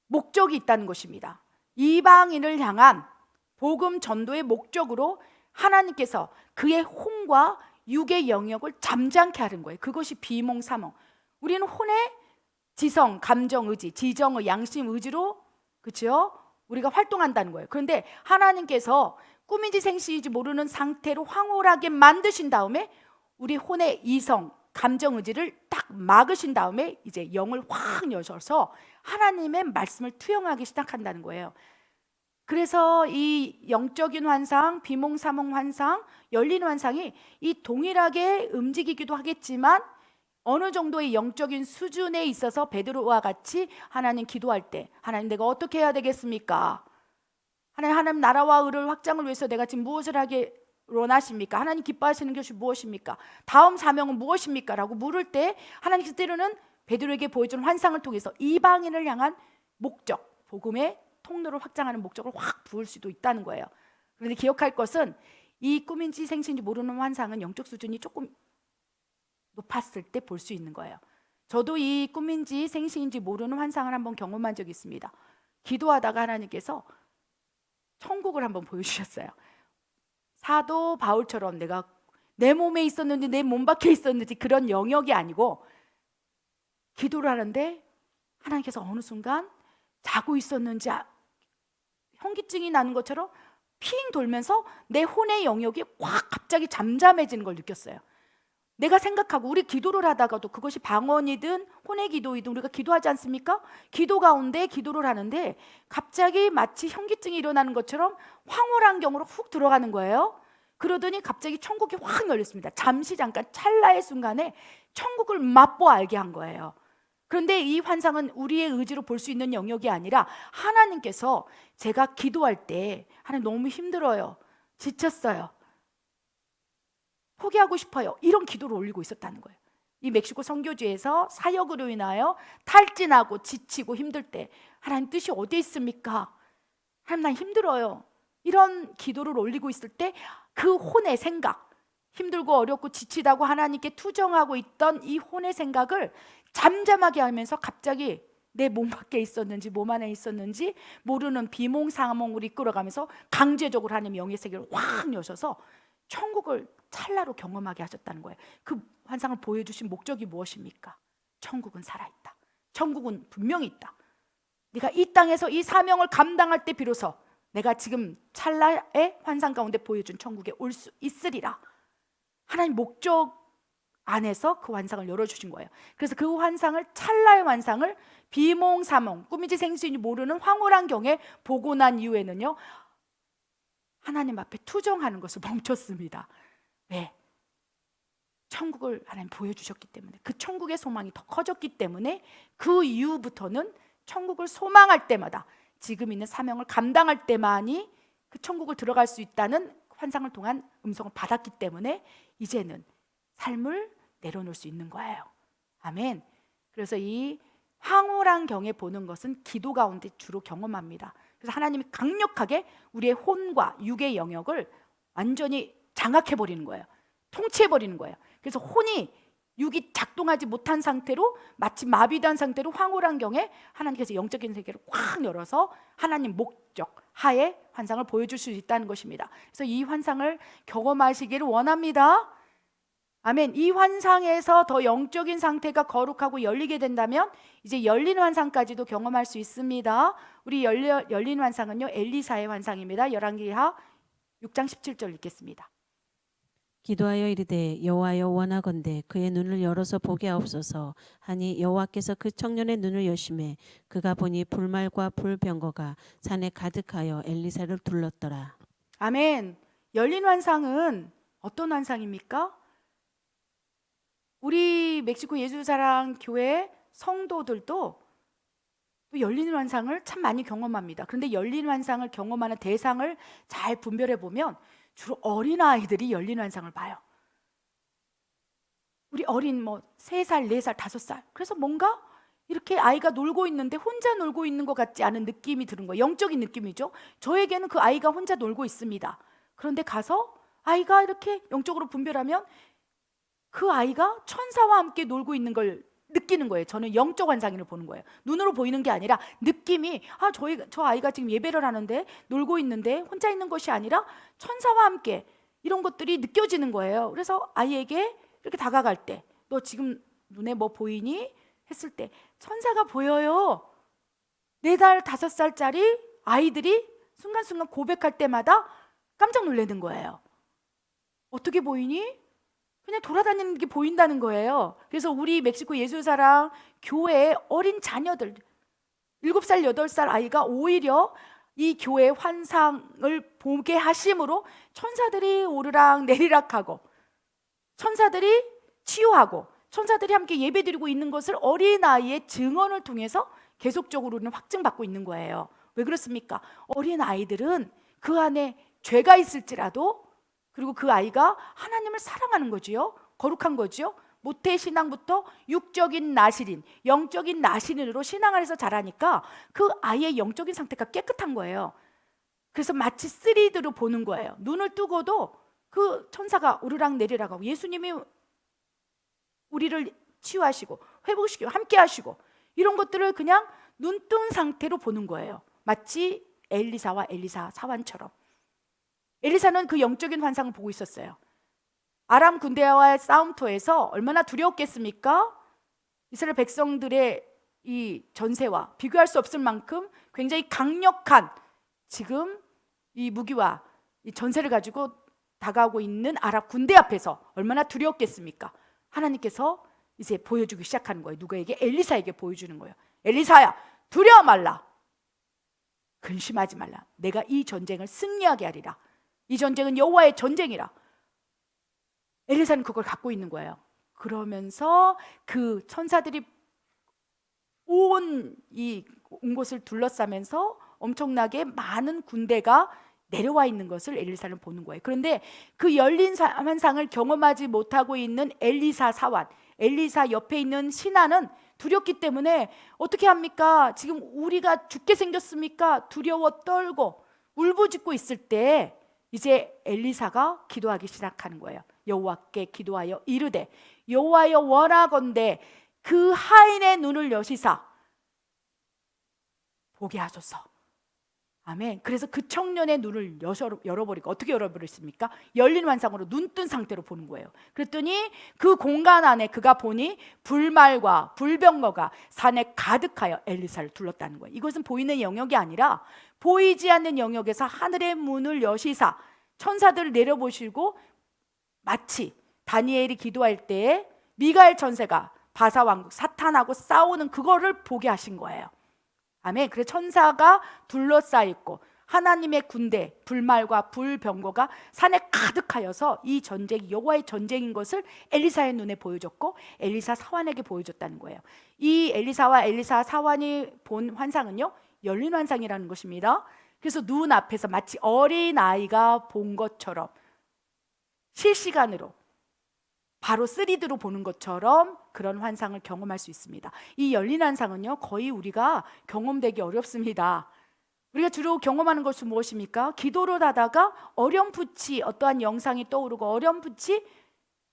목적이 있다는 것입니다. 이방인을 향한 복음 전도의 목적으로 하나님께서 그의 혼과 육의 영역을 잠잠케 하는 거예요. 그것이 비몽사몽. 우리는 혼의 지성, 감정, 의지, 지정의 양심, 의지로, 그렇죠? 우리가 활동한다는 거예요. 그런데 하나님께서 꿈인지 생시인지 모르는 상태로 황홀하게 만드신 다음에 우리 혼의 이성, 감정, 의지를 딱 막으신 다음에 이제 영을 확 여셔서 하나님의 말씀을 투영하기 시작한다는 거예요. 그래서 이 영적인 환상, 비몽사몽 환상, 열린 환상이 이 동일하게 움직이기도 하겠지만 어느 정도의 영적인 수준에 있어서 베드로와 같이 하나님 기도할 때 하나님 내가 어떻게 해야 되겠습니까? 하나님 나라와 의를 확장을 위해서 내가 지금 무엇을 하기 원하십니까? 하나님 기뻐하시는 것이 무엇입니까? 다음 사명은 무엇입니까? 라고 물을 때 하나님께서 때로는 베드로에게 보여준 환상을 통해서 이방인을 향한 목적, 복음의 통로를 확장하는 목적을 확 부을 수도 있다는 거예요. 그런데 기억할 것은 이 꿈인지 생시인지 모르는 환상은 영적 수준이 조금 높았을 때 볼 수 있는 거예요. 저도 이 꿈인지 생시인지 모르는 환상을 한번 경험한 적이 있습니다. 기도하다가 하나님께서 천국을 한번 보여주셨어요. 사도 바울처럼 내가 내 몸에 있었는지 내 몸 밖에 있었는지 그런 영역이 아니고 기도를 하는데 하나님께서 어느 순간 자고 있었는지 현기증이 나는 것처럼 핑 돌면서 내 혼의 영역이 확 갑자기 잠잠해지는 걸 느꼈어요. 내가 생각하고 우리 기도를 하다가도 그것이 방언이든 혼의 기도이든 우리가 기도하지 않습니까? 기도 가운데 기도를 하는데 갑자기 마치 현기증이 일어나는 것처럼 황홀한 경으로 훅 들어가는 거예요. 그러더니 갑자기 천국이 확 열렸습니다. 잠시 잠깐 찰나의 순간에 천국을 맛보아 알게 한 거예요. 그런데 이 환상은 우리의 의지로 볼 수 있는 영역이 아니라 하나님께서 제가 기도할 때 하나님 너무 힘들어요, 지쳤어요, 포기하고 싶어요, 이런 기도를 올리고 있었다는 거예요. 이 멕시코 선교지에서 사역으로 인하여 탈진하고 지치고 힘들 때 하나님 뜻이 어디 있습니까? 하나님 난 힘들어요, 이런 기도를 올리고 있을 때 그 혼의 생각, 힘들고 어렵고 지치다고 하나님께 투정하고 있던 이 혼의 생각을 잠잠하게 하면서 갑자기 내 몸 밖에 있었는지 몸 안에 있었는지 모르는 비몽사몽으로 이끌어가면서 강제적으로 하나님 영의 세계를 확 여셔서 천국을 찰나로 경험하게 하셨다는 거예요. 그 환상을 보여주신 목적이 무엇입니까? 천국은 살아있다, 천국은 분명히 있다, 네가 이 땅에서 이 사명을 감당할 때 비로소 내가 지금 찰나의 환상 가운데 보여준 천국에 올 수 있으리라. 하나님 목적 안에서 그 환상을 열어주신 거예요. 그래서 그 환상을, 찰나의 환상을 비몽사몽, 꿈인지 생시인지 모르는 황홀한 경에 보고 난 이후에는요, 하나님 앞에 투정하는 것을 멈췄습니다. 왜? 천국을 하나님 보여주셨기 때문에, 그 천국의 소망이 더 커졌기 때문에 그 이후부터는 천국을 소망할 때마다, 지금 있는 사명을 감당할 때만이 그 천국을 들어갈 수 있다는 환상을 통한 음성을 받았기 때문에 이제는 삶을 내려놓을 수 있는 거예요. 아멘. 그래서 이 황홀한 경에 보는 것은 기도 가운데 주로 경험합니다. 그래서 하나님이 강력하게 우리의 혼과 육의 영역을 완전히 장악해버리는 거예요. 통치해버리는 거예요. 그래서 혼이, 육이 작동하지 못한 상태로, 마치 마비된 상태로 황홀한 경에 하나님께서 영적인 세계를 확 열어서 하나님 목적 하에 환상을 보여줄 수 있다는 것입니다. 그래서 이 환상을 경험하시기를 원합니다. 아멘. 이 환상에서 더 영적인 상태가 거룩하고 열리게 된다면 이제 열린 환상까지도 경험할 수 있습니다. 우리 열린 환상은요, 엘리사의 환상입니다. 열왕기하 6장 17절 읽겠습니다. 기도하여 이르되 여호와여 원하건대 그의 눈을 열어서 보게 하옵소서 하니 여호와께서 그 청년의 눈을 여심해 그가 보니 불말과 불병거가 산에 가득하여 엘리사를 둘렀더라. 아멘. 열린 환상은 어떤 환상입니까? 우리 멕시코 예수사랑 교회 성도들도 또 열린 환상을 참 많이 경험합니다. 그런데 열린 환상을 경험하는 대상을 잘 분별해 보면 주로 어린아이들이 열린 환상을 봐요. 우리 어린 3살, 4살, 5살. 그래서 뭔가 이렇게 아이가 놀고 있는데 혼자 놀고 있는 것 같지 않은 느낌이 드는 거예요. 영적인 느낌이죠. 저에게는 그 아이가 혼자 놀고 있습니다. 그런데 가서 아이가 이렇게 영적으로 분별하면 그 아이가 천사와 함께 놀고 있는 걸 느끼는 거예요. 저는 영적 환상을 보는 거예요. 눈으로 보이는 게 아니라 느낌이, 저 아이가 지금 예배를 하는데 놀고 있는데 혼자 있는 것이 아니라 천사와 함께, 이런 것들이 느껴지는 거예요. 그래서 아이에게 이렇게 다가갈 때, 너 지금 눈에 뭐 보이니? 했을 때 천사가 보여요. 4달, 5살짜리 아이들이 순간순간 고백할 때마다 깜짝 놀라는 거예요. 어떻게 보이니? 그냥 돌아다니는 게 보인다는 거예요. 그래서 우리 멕시코 예수사랑 교회의 어린 자녀들, 7살, 8살 아이가 오히려 이 교회의 환상을 보게 하심으로 천사들이 오르락 내리락하고, 천사들이 치유하고, 천사들이 함께 예배드리고 있는 것을 어린아이의 증언을 통해서 계속적으로는 확증받고 있는 거예요. 왜 그렇습니까? 어린아이들은 그 안에 죄가 있을지라도, 그리고 그 아이가 하나님을 사랑하는 거지요. 거룩한 거지요. 모태 신앙부터 육적인 나실인, 영적인 나실인으로 신앙을 해서 자라니까 그 아이의 영적인 상태가 깨끗한 거예요. 그래서 마치 3D로 보는 거예요. 눈을 뜨고도 그 천사가 오르락 내리락 하고, 예수님이 우리를 치유하시고 회복시키고 함께 하시고, 이런 것들을 그냥 눈뜬 상태로 보는 거예요. 마치 엘리사와 엘리사 사환처럼. 엘리사는 그 영적인 환상을 보고 있었어요. 아람 군대와의 싸움터에서 얼마나 두려웠겠습니까? 이스라엘 백성들의 이 전세와 비교할 수 없을 만큼 굉장히 강력한 지금 이 무기와 이 전세를 가지고 다가오고 있는 아랍 군대 앞에서 얼마나 두려웠겠습니까? 하나님께서 이제 보여주기 시작하는 거예요. 누구에게? 엘리사에게 보여주는 거예요. 엘리사야, 두려워 말라, 근심하지 말라, 내가 이 전쟁을 승리하게 하리라. 이 전쟁은 여호와의 전쟁이라. 엘리사는 그걸 갖고 있는 거예요. 그러면서 그 천사들이 온 곳을 둘러싸면서 엄청나게 많은 군대가 내려와 있는 것을 엘리사는 보는 거예요. 그런데 그 열린 환상을 경험하지 못하고 있는 엘리사 사환, 엘리사 옆에 있는 신하는 두렵기 때문에 어떻게 합니까? 지금 우리가 죽게 생겼습니까? 두려워 떨고 울부짖고 있을 때 이제 엘리사가 기도하기 시작하는 거예요. 여호와께 기도하여 이르되 여호와여 원하건대 그 하인의 눈을 여시사 보게 하소서. 아멘. 그래서 그 청년의 눈을 열어버리고, 어떻게 열어버렸습니까? 열린 환상으로 눈뜬 상태로 보는 거예요. 그랬더니 그 공간 안에 그가 보니 불말과 불병거가 산에 가득하여 엘리사를 둘렀다는 거예요. 이것은 보이는 영역이 아니라 보이지 않는 영역에서 하늘의 문을 여시사 천사들을 내려보시고, 마치 다니엘이 기도할 때에 미가엘 천사가 바사 왕국 사탄하고 싸우는 그거를 보게 하신 거예요. 아멘. 그래서 천사가 둘러싸있고 하나님의 군대 불말과 불병거가 산에 가득하여서 이 전쟁이 여호와의 전쟁인 것을 엘리사의 눈에 보여줬고 엘리사 사환에게 보여줬다는 거예요. 이 엘리사와 엘리사 사환이 본 환상은요, 열린 환상이라는 것입니다. 그래서 눈 앞에서 마치 어린아이가 본 것처럼 실시간으로 바로 3D로 보는 것처럼 그런 환상을 경험할 수 있습니다. 이 열린 환상은요, 거의 우리가 경험되기 어렵습니다. 우리가 주로 경험하는 것은 무엇입니까? 기도를 하다가 어렴풋이 어떠한 영상이 떠오르고 어렴풋이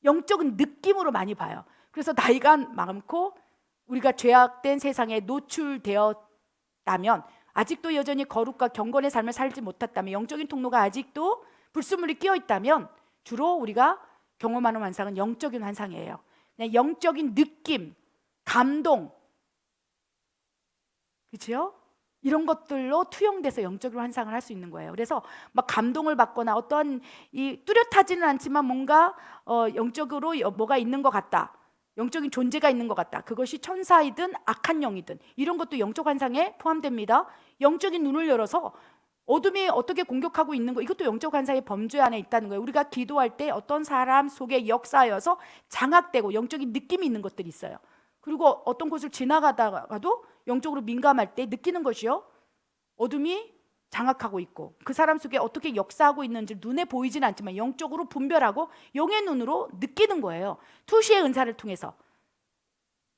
영적인 느낌으로 많이 봐요. 그래서 나이가 많고 우리가 죄악된 세상에 노출되었다면, 아직도 여전히 거룩과 경건의 삶을 살지 못했다면, 영적인 통로가 아직도 불순물이 끼어 있다면 주로 우리가 경험하는 환상은 영적인 환상이에요. 영적인 느낌, 감동, 그렇죠? 이런 것들로 투영돼서 영적인 환상을 할 수 있는 거예요. 그래서 막 감동을 받거나 어떤 뚜렷하지는 않지만 뭔가 영적으로 뭐가 있는 것 같다, 영적인 존재가 있는 것 같다, 그것이 천사이든 악한 영이든 이런 것도 영적 환상에 포함됩니다. 영적인 눈을 열어서 어둠이 어떻게 공격하고 있는 거, 이것도 영적 환상의 범주 안에 있다는 거예요. 우리가 기도할 때 어떤 사람 속에 역사여서 장악되고 영적인 느낌이 있는 것들이 있어요. 그리고 어떤 곳을 지나가다가도 영적으로 민감할 때 느끼는 것이요, 어둠이 장악하고 있고 그 사람 속에 어떻게 역사하고 있는지 눈에 보이지는 않지만 영적으로 분별하고 영의 눈으로 느끼는 거예요. 투시의 은사를 통해서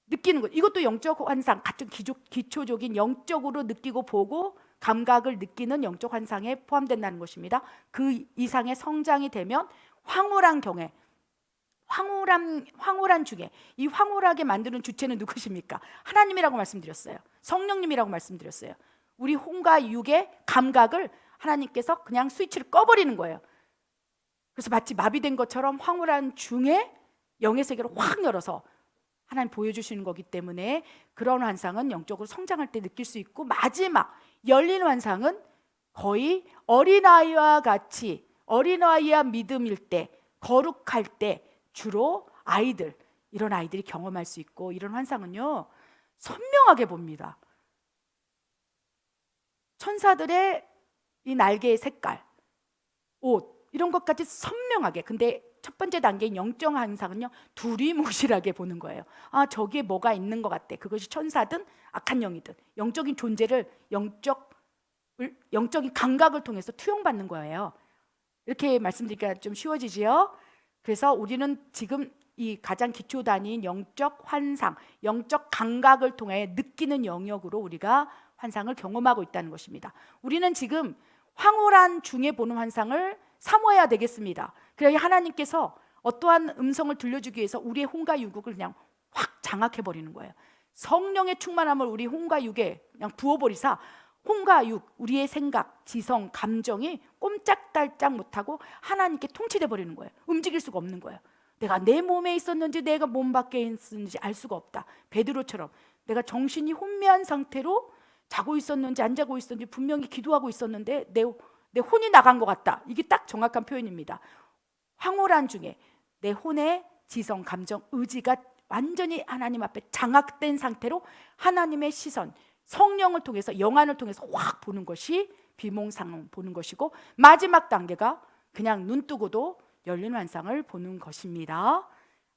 느끼는 것, 이것도 영적 환상, 같은 기초적인 영적으로 느끼고 보고 감각을 느끼는 영적 환상에 포함된다는 것입니다. 그 이상의 성장이 되면 황홀한 경외, 황홀한 중에 이 황홀하게 만드는 주체는 누구십니까? 하나님이라고 말씀드렸어요. 성령님이라고 말씀드렸어요. 우리 혼과 육의 감각을 하나님께서 그냥 스위치를 꺼버리는 거예요. 그래서 마치 마비된 것처럼 황홀한 중에 영의 세계를 확 열어서 하나님 보여주시는 거기 때문에 그런 환상은 영적으로 성장할 때 느낄 수 있고, 마지막 열린 환상은 거의 어린아이와 같이, 어린아이와 믿음일 때, 거룩할 때 주로 아이들, 이런 아이들이 경험할 수 있고, 이런 환상은요 선명하게 봅니다. 천사들의 이 날개의 색깔, 옷, 이런 것까지 선명하게. 근데 첫 번째 단계인 영적 환상은요 두리뭉실하게 보는 거예요. 아, 저기에 뭐가 있는 것 같아. 그것이 천사든 악한 영이든 영적인 존재를, 영적인 감각을 통해서 투영받는 거예요. 이렇게 말씀드리기가 좀 쉬워지지요. 그래서 우리는 지금 이 가장 기초 단위인 영적 환상, 영적 감각을 통해 느끼는 영역으로 우리가 환상을 경험하고 있다는 것입니다. 우리는 지금 황홀한 중에 보는 환상을 사모해야 되겠습니다. 그래야 하나님께서 어떠한 음성을 들려주기 위해서 우리의 혼과 육을 그냥 확 장악해버리는 거예요. 성령의 충만함을 우리 혼과 육에 그냥 부어버리사 혼과 육, 우리의 생각, 지성, 감정이 꼼짝달짝 못하고 하나님께 통치돼 버리는 거예요. 움직일 수가 없는 거예요. 내가 내 몸에 있었는지 내가 몸 밖에 있었는지 알 수가 없다. 베드로처럼 내가 정신이 혼미한 상태로 자고 있었는지 안 자고 있었는지, 분명히 기도하고 있었는데 내 혼이 나간 것 같다. 이게 딱 정확한 표현입니다. 황홀한 중에 내 혼의 지성, 감정, 의지가 완전히 하나님 앞에 장악된 상태로 하나님의 시선, 성령을 통해서, 영안을 통해서 확 보는 것이 비몽사몽 보는 것이고, 마지막 단계가 그냥 눈 뜨고도 열린 환상을 보는 것입니다.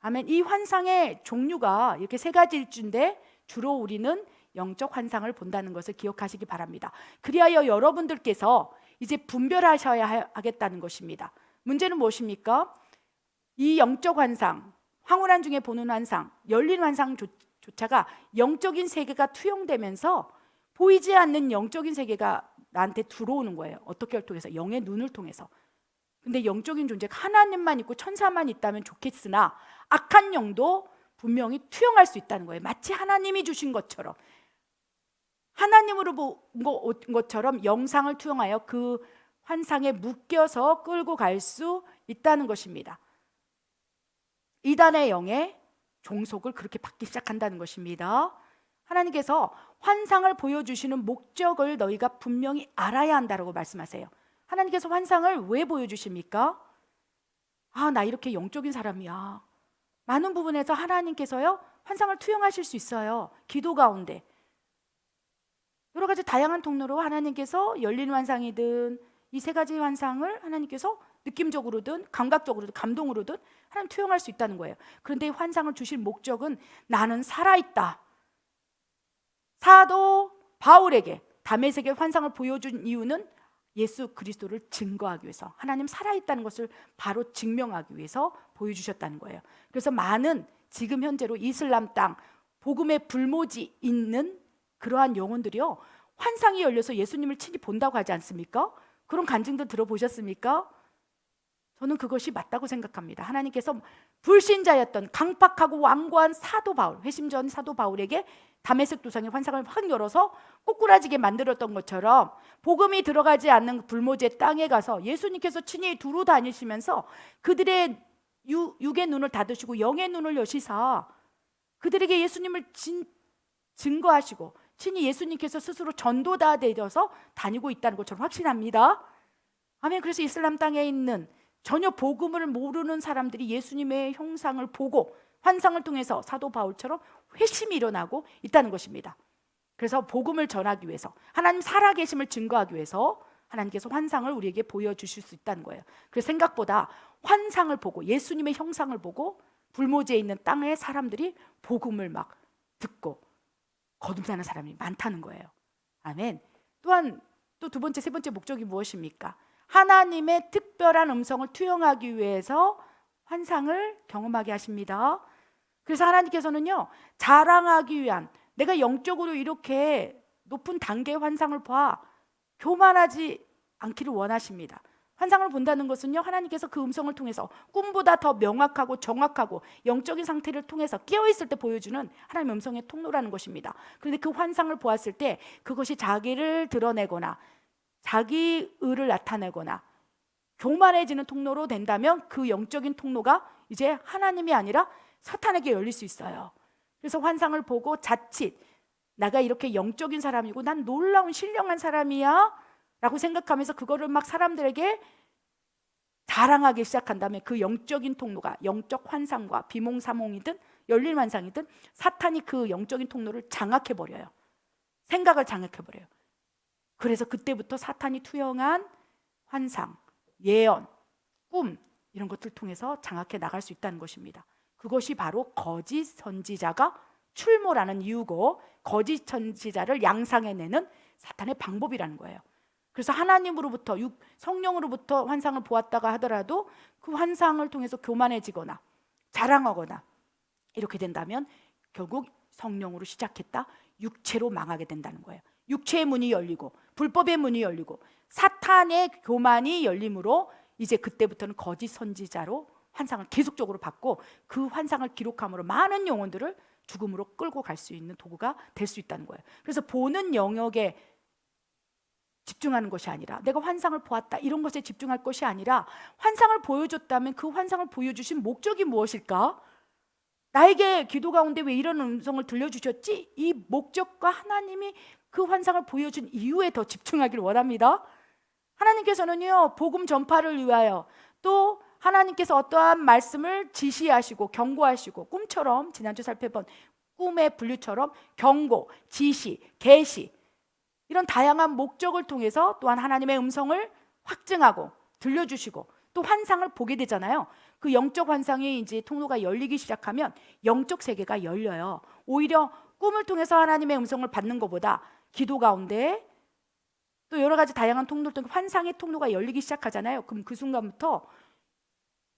아멘. 이 환상의 종류가 이렇게 세 가지일 줄인데 주로 우리는 영적 환상을 본다는 것을 기억하시기 바랍니다. 그리하여 여러분들께서 이제 분별하셔야 하겠다는 것입니다. 문제는 무엇입니까? 이 영적 환상, 황홀한 중에 보는 환상, 열린 환상조차가 영적인 세계가 투영되면서 보이지 않는 영적인 세계가 나한테 들어오는 거예요. 어떻게 통해서? 영의 눈을 통해서. 근데 영적인 존재가 하나님만 있고 천사만 있다면 좋겠으나 악한 영도 분명히 투영할 수 있다는 거예요. 마치 하나님이 주신 것처럼, 하나님으로 본 것처럼 영상을 투영하여 그 환상에 묶여서 끌고 갈 수 있다는 것입니다. 이단의 영의 종속을 그렇게 받기 시작한다는 것입니다. 하나님께서 환상을 보여주시는 목적을 너희가 분명히 알아야 한다고 말씀하세요. 하나님께서 환상을 왜 보여주십니까? 나 이렇게 영적인 사람이야. 많은 부분에서 하나님께서요 환상을 투영하실 수 있어요. 기도 가운데 여러 가지 다양한 통로로 하나님께서 열린 환상이든 이 세 가지 환상을 하나님께서 느낌적으로든 감각적으로든 감동으로든 하나님 투영할 수 있다는 거예요. 그런데 환상을 주실 목적은 나는 살아있다. 사도 바울에게 다메섹의 환상을 보여준 이유는 예수 그리스도를 증거하기 위해서, 하나님 살아있다는 것을 바로 증명하기 위해서 보여주셨다는 거예요. 그래서 많은 지금 현재로 이슬람 땅 복음의 불모지 있는 그러한 영혼들이요 환상이 열려서 예수님을 친히 본다고 하지 않습니까? 그런 간증들 들어보셨습니까? 저는 그것이 맞다고 생각합니다. 하나님께서 불신자였던 강팍하고 완고한 사도 바울, 회심전 사도 바울에게 다메섹 도상의 환상을 확 열어서 꼬꾸라지게 만들었던 것처럼 복음이 들어가지 않는 불모지의 땅에 가서 예수님께서 친히 두루 다니시면서 그들의 육의 눈을 닫으시고 영의 눈을 여시사 그들에게 예수님을 증거하시고 친히 예수님께서 스스로 전도다 되어서 다니고 있다는 것처럼 확신합니다. 아멘. 그래서 이슬람 땅에 있는 전혀 복음을 모르는 사람들이 예수님의 형상을 보고 환상을 통해서 사도 바울처럼 회심이 일어나고 있다는 것입니다. 그래서 복음을 전하기 위해서, 하나님 살아계심을 증거하기 위해서 하나님께서 환상을 우리에게 보여주실 수 있다는 거예요. 그래서 생각보다 환상을 보고 예수님의 형상을 보고 불모지에 있는 땅의 사람들이 복음을 막 듣고 거듭나는 사람이 많다는 거예요. 아멘. 또한 또 두 번째, 세 번째 목적이 무엇입니까? 하나님의 특별한 음성을 투영하기 위해서 환상을 경험하게 하십니다. 그래서 하나님께서는요 자랑하기 위한, 내가 영적으로 이렇게 높은 단계의 환상을 봐 교만하지 않기를 원하십니다. 환상을 본다는 것은요 하나님께서 그 음성을 통해서 꿈보다 더 명확하고 정확하고 영적인 상태를 통해서 깨어있을 때 보여주는 하나님의 음성의 통로라는 것입니다. 그런데 그 환상을 보았을 때 그것이 자기를 드러내거나 자기 의를 나타내거나 교만해지는 통로로 된다면 그 영적인 통로가 이제 하나님이 아니라 사탄에게 열릴 수 있어요. 그래서 환상을 보고 자칫 내가 이렇게 영적인 사람이고 난 놀라운 신령한 사람이야 라고 생각하면서 그거를 막 사람들에게 자랑하기 시작한다면 그 영적인 통로가 영적 환상과 비몽사몽이든 열린 환상이든 사탄이 그 영적인 통로를 장악해버려요. 생각을 장악해버려요. 그래서 그때부터 사탄이 투영한 환상, 예언, 꿈 이런 것들 통해서 장악해 나갈 수 있다는 것입니다. 그것이 바로 거짓 선지자가 출몰하는 이유고 거짓 선지자를 양상해내는 사탄의 방법이라는 거예요. 그래서 하나님으로부터 성령으로부터 환상을 보았다가 하더라도 그 환상을 통해서 교만해지거나 자랑하거나 이렇게 된다면 결국 성령으로 시작했다 육체로 망하게 된다는 거예요. 육체의 문이 열리고 불법의 문이 열리고 사탄의 교만이 열림으로 이제 그때부터는 거짓 선지자로 환상을 계속적으로 받고 그 환상을 기록함으로 많은 영혼들을 죽음으로 끌고 갈 수 있는 도구가 될 수 있다는 거예요. 그래서 보는 영역에 집중하는 것이 아니라 내가 환상을 보았다 이런 것에 집중할 것이 아니라 환상을 보여줬다면 그 환상을 보여주신 목적이 무엇일까? 나에게 기도 가운데 왜 이런 음성을 들려주셨지? 이 목적과 하나님이 그 환상을 보여준 이유에 더 집중하기를 원합니다. 하나님께서는요 복음 전파를 위하여 또 하나님께서 어떠한 말씀을 지시하시고 경고하시고 꿈처럼 지난주 살펴본 꿈의 분류처럼 경고, 지시, 계시 이런 다양한 목적을 통해서 또한 하나님의 음성을 확증하고 들려주시고 또 환상을 보게 되잖아요. 그 영적 환상이 이제 통로가 열리기 시작하면 영적 세계가 열려요. 오히려 꿈을 통해서 하나님의 음성을 받는 것보다 기도 가운데 또 여러 가지 다양한 통로를 통해 환상의 통로가 열리기 시작하잖아요. 그럼 그 순간부터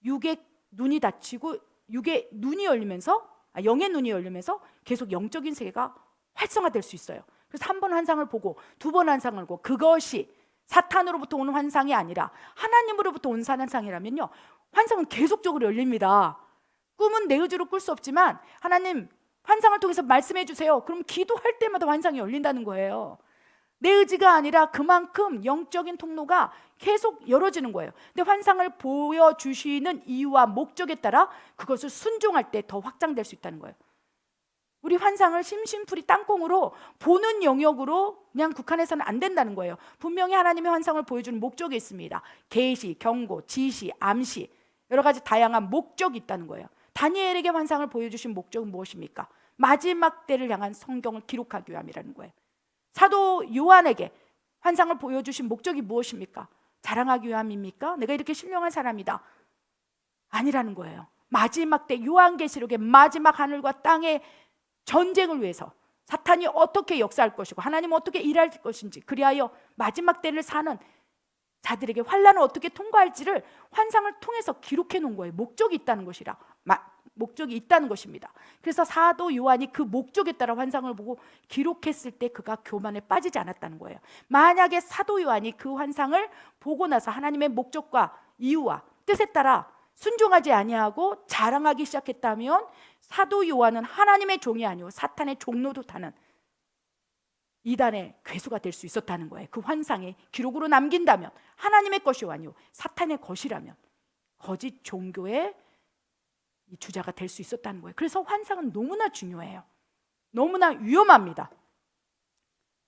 육의 눈이 닫히고 육의 눈이 열리면서 영의 눈이 열리면서 계속 영적인 세계가 활성화될 수 있어요. 그래서 한 번 환상을 보고 두 번 환상을 보고 그것이 사탄으로부터 오는 환상이 아니라 하나님으로부터 온 환상이라면요, 환상은 계속적으로 열립니다. 꿈은 내 의지로 꿀 수 없지만 하나님 환상을 통해서 말씀해 주세요. 그럼 기도할 때마다 환상이 열린다는 거예요. 내 의지가 아니라 그만큼 영적인 통로가 계속 열어지는 거예요. 근데 환상을 보여주시는 이유와 목적에 따라 그것을 순종할 때 더 확장될 수 있다는 거예요. 우리 환상을 심심풀이 땅콩으로 보는 영역으로 그냥 국한해서는 안 된다는 거예요. 분명히 하나님의 환상을 보여주는 목적이 있습니다. 계시, 경고, 지시, 암시, 여러 가지 다양한 목적이 있다는 거예요. 다니엘에게 환상을 보여주신 목적은 무엇입니까? 마지막 때를 향한 성경을 기록하기 위함이라는 거예요. 사도 요한에게 환상을 보여주신 목적이 무엇입니까? 자랑하기 위함입니까? 내가 이렇게 신령한 사람이다. 아니라는 거예요. 마지막 때 요한계시록의 마지막 하늘과 땅의 전쟁을 위해서 사탄이 어떻게 역사할 것이고 하나님은 어떻게 일할 것인지, 그리하여 마지막 때를 사는 자들에게 환난을 어떻게 통과할지를 환상을 통해서 기록해 놓은 거예요. 목적이 있다는 것입니다. 그래서 사도 요한이 그 목적에 따라 환상을 보고 기록했을 때 그가 교만에 빠지지 않았다는 거예요. 만약에 사도 요한이 그 환상을 보고 나서 하나님의 목적과 이유와 뜻에 따라 순종하지 아니하고 자랑하기 시작했다면 사도 요한은 하나님의 종이 아니고 사탄의 종로도 타는 이단의 괴수가 될 수 있었다는 거예요. 그 환상이 기록으로 남긴다면 하나님의 것이 아니고 사탄의 것이라면 거짓 종교의 주자가 될 수 있었다는 거예요. 그래서 환상은 너무나 중요해요. 너무나 위험합니다.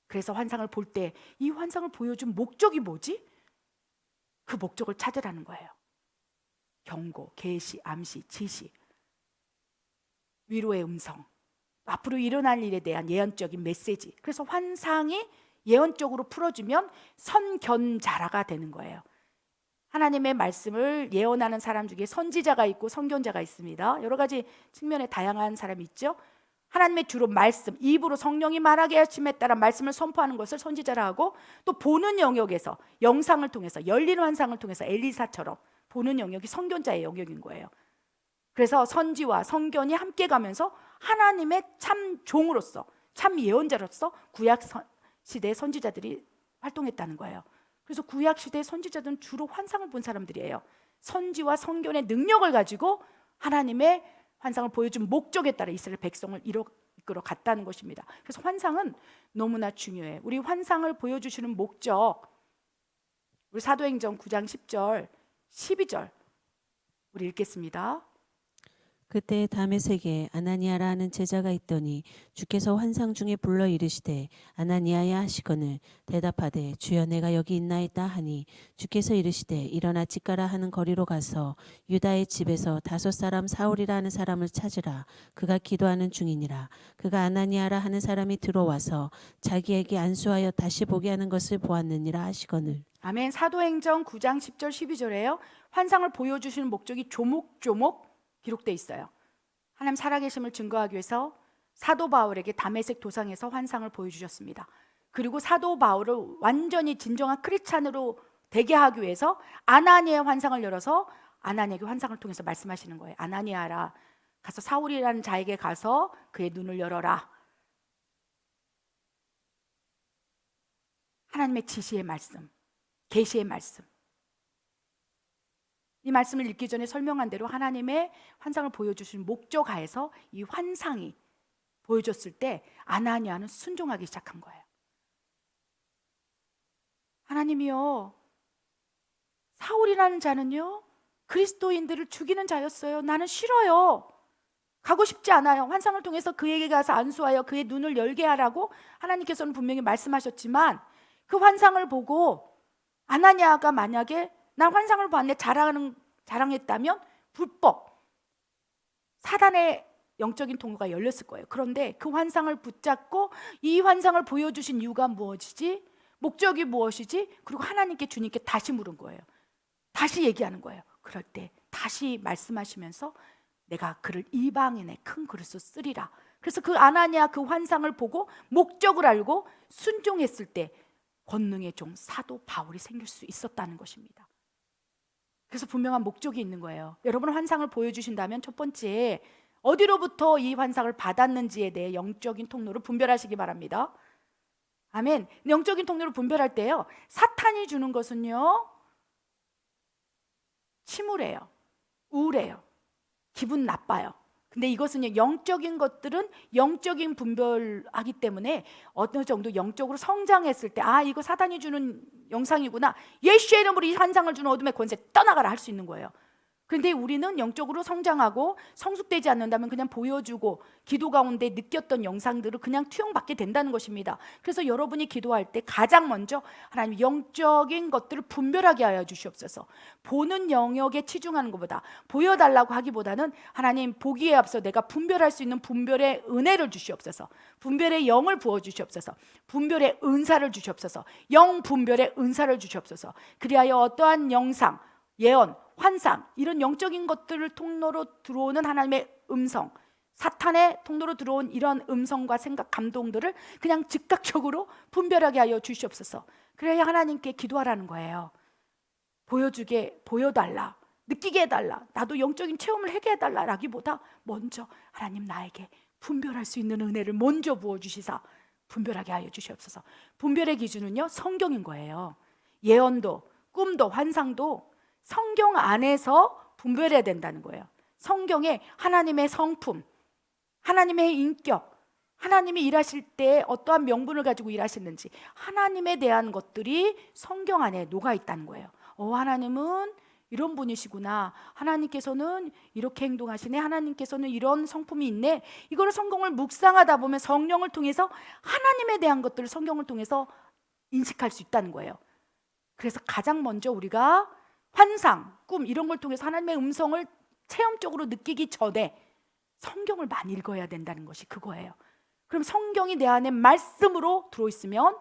그래서 환상을 볼 때 이 환상을 보여준 목적이 뭐지? 그 목적을 찾으라는 거예요. 경고, 계시, 암시, 지시, 위로의 음성, 앞으로 일어날 일에 대한 예언적인 메시지. 그래서 환상이 예언적으로 풀어지면 선견자라가 되는 거예요. 하나님의 말씀을 예언하는 사람 중에 선지자가 있고 선견자가 있습니다. 여러 가지 측면에 다양한 사람이 있죠. 하나님의 주로 말씀, 입으로 성령이 말하게 하심에 따라 말씀을 선포하는 것을 선지자라 하고, 또 보는 영역에서 영상을 통해서 열린 환상을 통해서 엘리사처럼 보는 영역이 선견자의 영역인 거예요. 그래서 선지와 선견이 함께 가면서 하나님의 참 종으로서, 참 예언자로서 구약 시대 선지자들이 활동했다는 거예요. 그래서 구약 시대 선지자들은 주로 환상을 본 사람들이에요. 선지와 선견의 능력을 가지고 하나님의 환상을 보여준 목적에 따라 이스라엘 백성을 이끌어 갔다는 것입니다. 그래서 환상은 너무나 중요해요. 우리 환상을 보여주시는 목적, 우리 사도행전 9장 10절 12절 우리 읽겠습니다. 그때 다메섹에 아나니아라 하는 제자가 있더니 주께서 환상 중에 불러 이르시되 아나니아야 하시거늘 대답하되 주여 내가 여기 있나이다 하니 주께서 이르시되 일어나 집가라 하는 거리로 가서 유다의 집에서 5 사람 사울이라 하는 사람을 찾으라. 그가 기도하는 중이니라. 그가 아나니아라 하는 사람이 들어와서 자기에게 안수하여 다시 보게 하는 것을 보았느니라 하시거늘. 아멘. 사도행전 9장 10절 12절에요. 환상을 보여주시는 목적이 조목조목 기록되어 있어요. 하나님 살아계심을 증거하기 위해서 사도 바울에게 다메섹 도상에서 환상을 보여주셨습니다. 그리고 사도 바울을 완전히 진정한 크리스찬으로 되게 하기 위해서 아나니아의 환상을 열어서 아나니아에게 환상을 통해서 말씀하시는 거예요. 아나니아라, 가서 사울이라는 자에게 가서 그의 눈을 열어라. 하나님의 지시의 말씀, 계시의 말씀. 이 말씀을 읽기 전에 설명한 대로 하나님의 환상을 보여주신 목적 하에서 이 환상이 보여줬을 때 아나니아는 순종하기 시작한 거예요. 하나님이요, 사울이라는 자는요 그리스도인들을 죽이는 자였어요. 나는 싫어요. 가고 싶지 않아요. 환상을 통해서 그에게 가서 안수하여 그의 눈을 열게 하라고 하나님께서는 분명히 말씀하셨지만, 그 환상을 보고 아나니아가 만약에 난 환상을 봤네 자랑했다면 불법, 사단의 영적인 통로가 열렸을 거예요. 그런데 그 환상을 붙잡고 이 환상을 보여주신 이유가 무엇이지? 목적이 무엇이지? 그리고 하나님께, 주님께 다시 물은 거예요. 다시 얘기하는 거예요. 그럴 때 다시 말씀하시면서 내가 그를 이방인의 큰 그릇으로 쓰리라. 그래서 그 아나니아 그 환상을 보고 목적을 알고 순종했을 때 권능의 종 사도 바울이 생길 수 있었다는 것입니다. 그래서 분명한 목적이 있는 거예요. 여러분 환상을 보여주신다면 첫 번째 어디로부터 이 환상을 받았는지에 대해 영적인 통로를 분별하시기 바랍니다. 아멘. 영적인 통로를 분별할 때요, 사탄이 주는 것은요 침울해요, 우울해요, 기분 나빠요. 근데 이것은요, 영적인 것들은 영적인 분별하기 때문에 어느 정도 영적으로 성장했을 때 이거 사단이 주는 영상이구나, 예수의 이름으로 이 환상을 주는 어둠의 권세 떠나가라 할 수 있는 거예요. 그런데 우리는 영적으로 성장하고 성숙되지 않는다면 그냥 보여주고 기도 가운데 느꼈던 영상들을 그냥 투영받게 된다는 것입니다. 그래서 여러분이 기도할 때 가장 먼저 하나님 영적인 것들을 분별하게 하여 주시옵소서. 보는 영역에 치중하는 것보다 보여달라고 하기보다는 하나님 보기에 앞서 내가 분별할 수 있는 분별의 은혜를 주시옵소서. 분별의 영을 부어주시옵소서. 분별의 은사를 주시옵소서. 영 분별의 은사를 주시옵소서. 그리하여 어떠한 영상, 예언, 환상, 이런 영적인 것들을 통로로 들어오는 하나님의 음성, 사탄의 통로로 들어온 이런 음성과 생각, 감동들을 그냥 즉각적으로 분별하게 하여 주시옵소서. 그래야 하나님께 기도하라는 거예요. 보여달라, 느끼게 해달라, 나도 영적인 체험을 하게 해달라 라기보다 먼저 하나님 나에게 분별할 수 있는 은혜를 먼저 부어주시사 분별하게 하여 주시옵소서. 분별의 기준은요, 성경인 거예요. 예언도, 꿈도, 환상도 성경 안에서 분별해야 된다는 거예요. 성경에 하나님의 성품, 하나님의 인격, 하나님이 일하실 때 어떠한 명분을 가지고 일하시는지 하나님에 대한 것들이 성경 안에 녹아 있다는 거예요. 하나님은 이런 분이시구나, 하나님께서는 이렇게 행동하시네, 하나님께서는 이런 성품이 있네. 이거를 성경을 묵상하다 보면 성령을 통해서 하나님에 대한 것들을 성경을 통해서 인식할 수 있다는 거예요. 그래서 가장 먼저 우리가 환상, 꿈 이런 걸 통해서 하나님의 음성을 체험적으로 느끼기 전에 성경을 많이 읽어야 된다는 것이 그거예요. 그럼 성경이 내 안에 말씀으로 들어있으면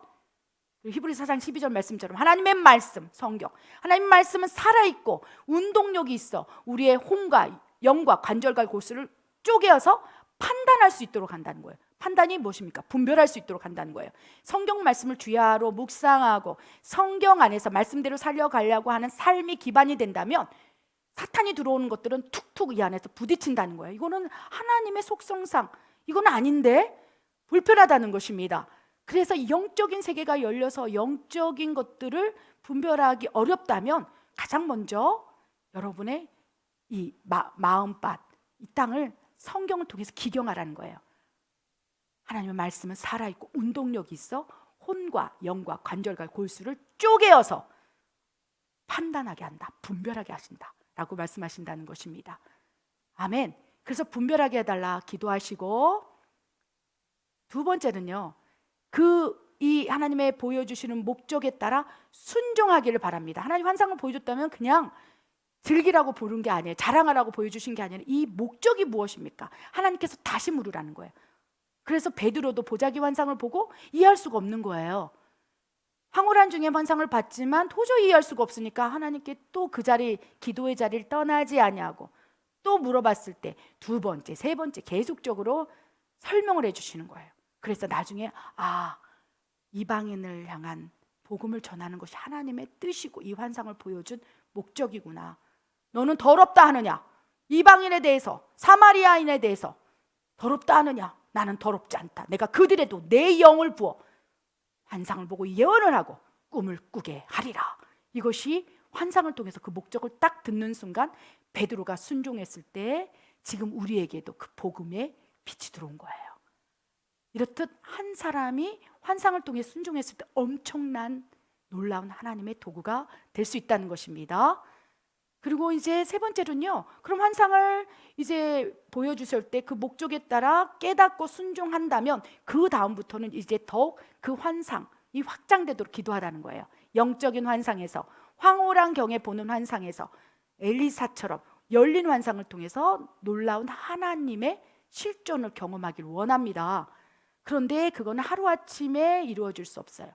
히브리서 4장 12절 말씀처럼 하나님의 말씀, 성경, 하나님의 말씀은 살아있고 운동력이 있어 우리의 혼과 영과 관절과 골수를 쪼개어서 판단할 수 있도록 한다는 거예요. 판단이 무엇입니까? 분별할 수 있도록 한다는 거예요. 성경 말씀을 주야로 묵상하고 성경 안에서 말씀대로 살려가려고 하는 삶이 기반이 된다면 사탄이 들어오는 것들은 툭툭 이 안에서 부딪힌다는 거예요. 이거는 하나님의 속성상 이건 아닌데 불편하다는 것입니다. 그래서 영적인 세계가 열려서 영적인 것들을 분별하기 어렵다면 가장 먼저 여러분의 이 마음밭, 이 땅을 성경을 통해서 기경하라는 거예요. 하나님의 말씀은 살아있고 운동력이 있어 혼과 영과 관절과 골수를 쪼개어서 판단하게 한다, 분별하게 하신다 라고 말씀하신다는 것입니다. 아멘. 그래서 분별하게 해달라 기도하시고, 두 번째는요, 이 하나님의 보여주시는 목적에 따라 순종하기를 바랍니다. 하나님 환상을 보여줬다면 그냥 즐기라고 보는 게 아니에요. 자랑하라고 보여주신 게 아니라 이 목적이 무엇입니까? 하나님께서 다시 물으라는 거예요. 그래서 베드로도 보자기 환상을 보고 이해할 수가 없는 거예요. 황홀한 중에 환상을 봤지만 도저히 이해할 수가 없으니까 하나님께 또 그 자리, 기도의 자리를 떠나지 아니하고 또 물어봤을 때 두 번째, 세 번째 계속적으로 설명을 해주시는 거예요. 그래서 나중에 이방인을 향한 복음을 전하는 것이 하나님의 뜻이고 이 환상을 보여준 목적이구나. 너는 더럽다 하느냐? 이방인에 대해서, 사마리아인에 대해서 더럽다 하느냐? 나는 더럽지 않다. 내가 그들에도 내 영을 부어 환상을 보고 예언을 하고 꿈을 꾸게 하리라. 이것이 환상을 통해서 그 목적을 딱 듣는 순간 베드로가 순종했을 때 지금 우리에게도 그 복음의 빛이 들어온 거예요. 이렇듯 한 사람이 환상을 통해 순종했을 때 엄청난 놀라운 하나님의 도구가 될 수 있다는 것입니다. 그리고 이제 세 번째로는요, 그럼 환상을 이제 보여주실 때 그 목적에 따라 깨닫고 순종한다면 그 다음부터는 이제 더욱 그 환상이 확장되도록 기도하라는 거예요. 영적인 환상에서, 황홀한 경에 보는 환상에서 엘리사처럼 열린 환상을 통해서 놀라운 하나님의 실존을 경험하길 원합니다. 그런데 그거는 하루아침에 이루어질 수 없어요.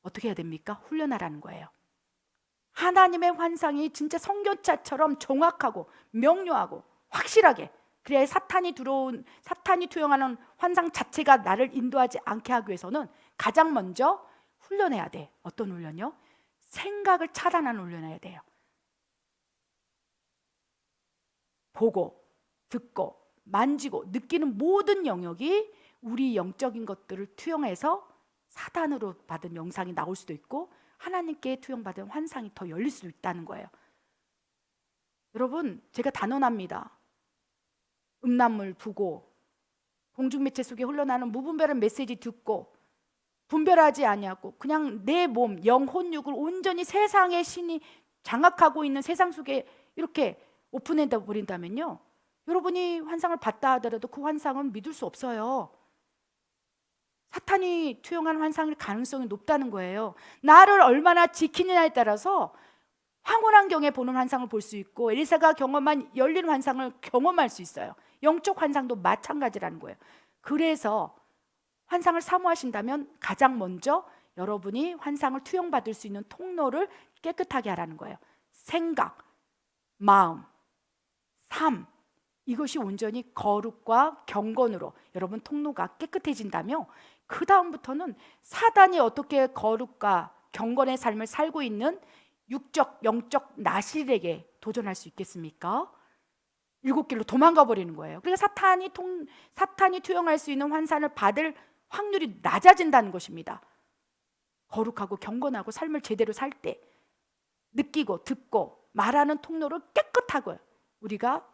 어떻게 해야 됩니까? 훈련하라는 거예요. 하나님의 환상이 진짜 성경자처럼 정확하고 명료하고 확실하게, 그래야 사탄이 투영하는 환상 자체가 나를 인도하지 않게 하기 위해서는 가장 먼저 훈련해야 돼. 어떤 훈련이요? 생각을 차단하는 훈련해야 돼요. 보고, 듣고, 만지고, 느끼는 모든 영역이 우리 영적인 것들을 투영해서 사단으로 받은 영상이 나올 수도 있고 하나님께 투영받은 환상이 더 열릴 수도 있다는 거예요. 여러분, 제가 단언합니다. 음란물 보고 공중매체 속에 흘러나는 무분별한 메시지 듣고 분별하지 아니하고 그냥 내 몸, 영혼육을 온전히 세상의 신이 장악하고 있는 세상 속에 이렇게 오픈해 버린다면요, 여러분이 환상을 봤다 하더라도 그 환상은 믿을 수 없어요. 사탄이 투영한 환상일 가능성이 높다는 거예요. 나를 얼마나 지키느냐에 따라서 황홀한경에 보는 환상을 볼 수 있고 엘리사가 경험한 열린 환상을 경험할 수 있어요. 영적 환상도 마찬가지라는 거예요. 그래서 환상을 사모하신다면 가장 먼저 여러분이 환상을 투영받을 수 있는 통로를 깨끗하게 하라는 거예요. 생각, 마음, 삶, 이것이 온전히 거룩과 경건으로 여러분 통로가 깨끗해진다며 그 다음부터는 사단이 어떻게 거룩과 경건의 삶을 살고 있는 육적, 영적 나실에게 도전할 수 있겠습니까? 일곱 길로 도망가 버리는 거예요. 그러니까 사탄이 투영할 수 있는 환상을 받을 확률이 낮아진다는 것입니다. 거룩하고 경건하고 삶을 제대로 살 때 느끼고 듣고 말하는 통로를 깨끗하고 우리가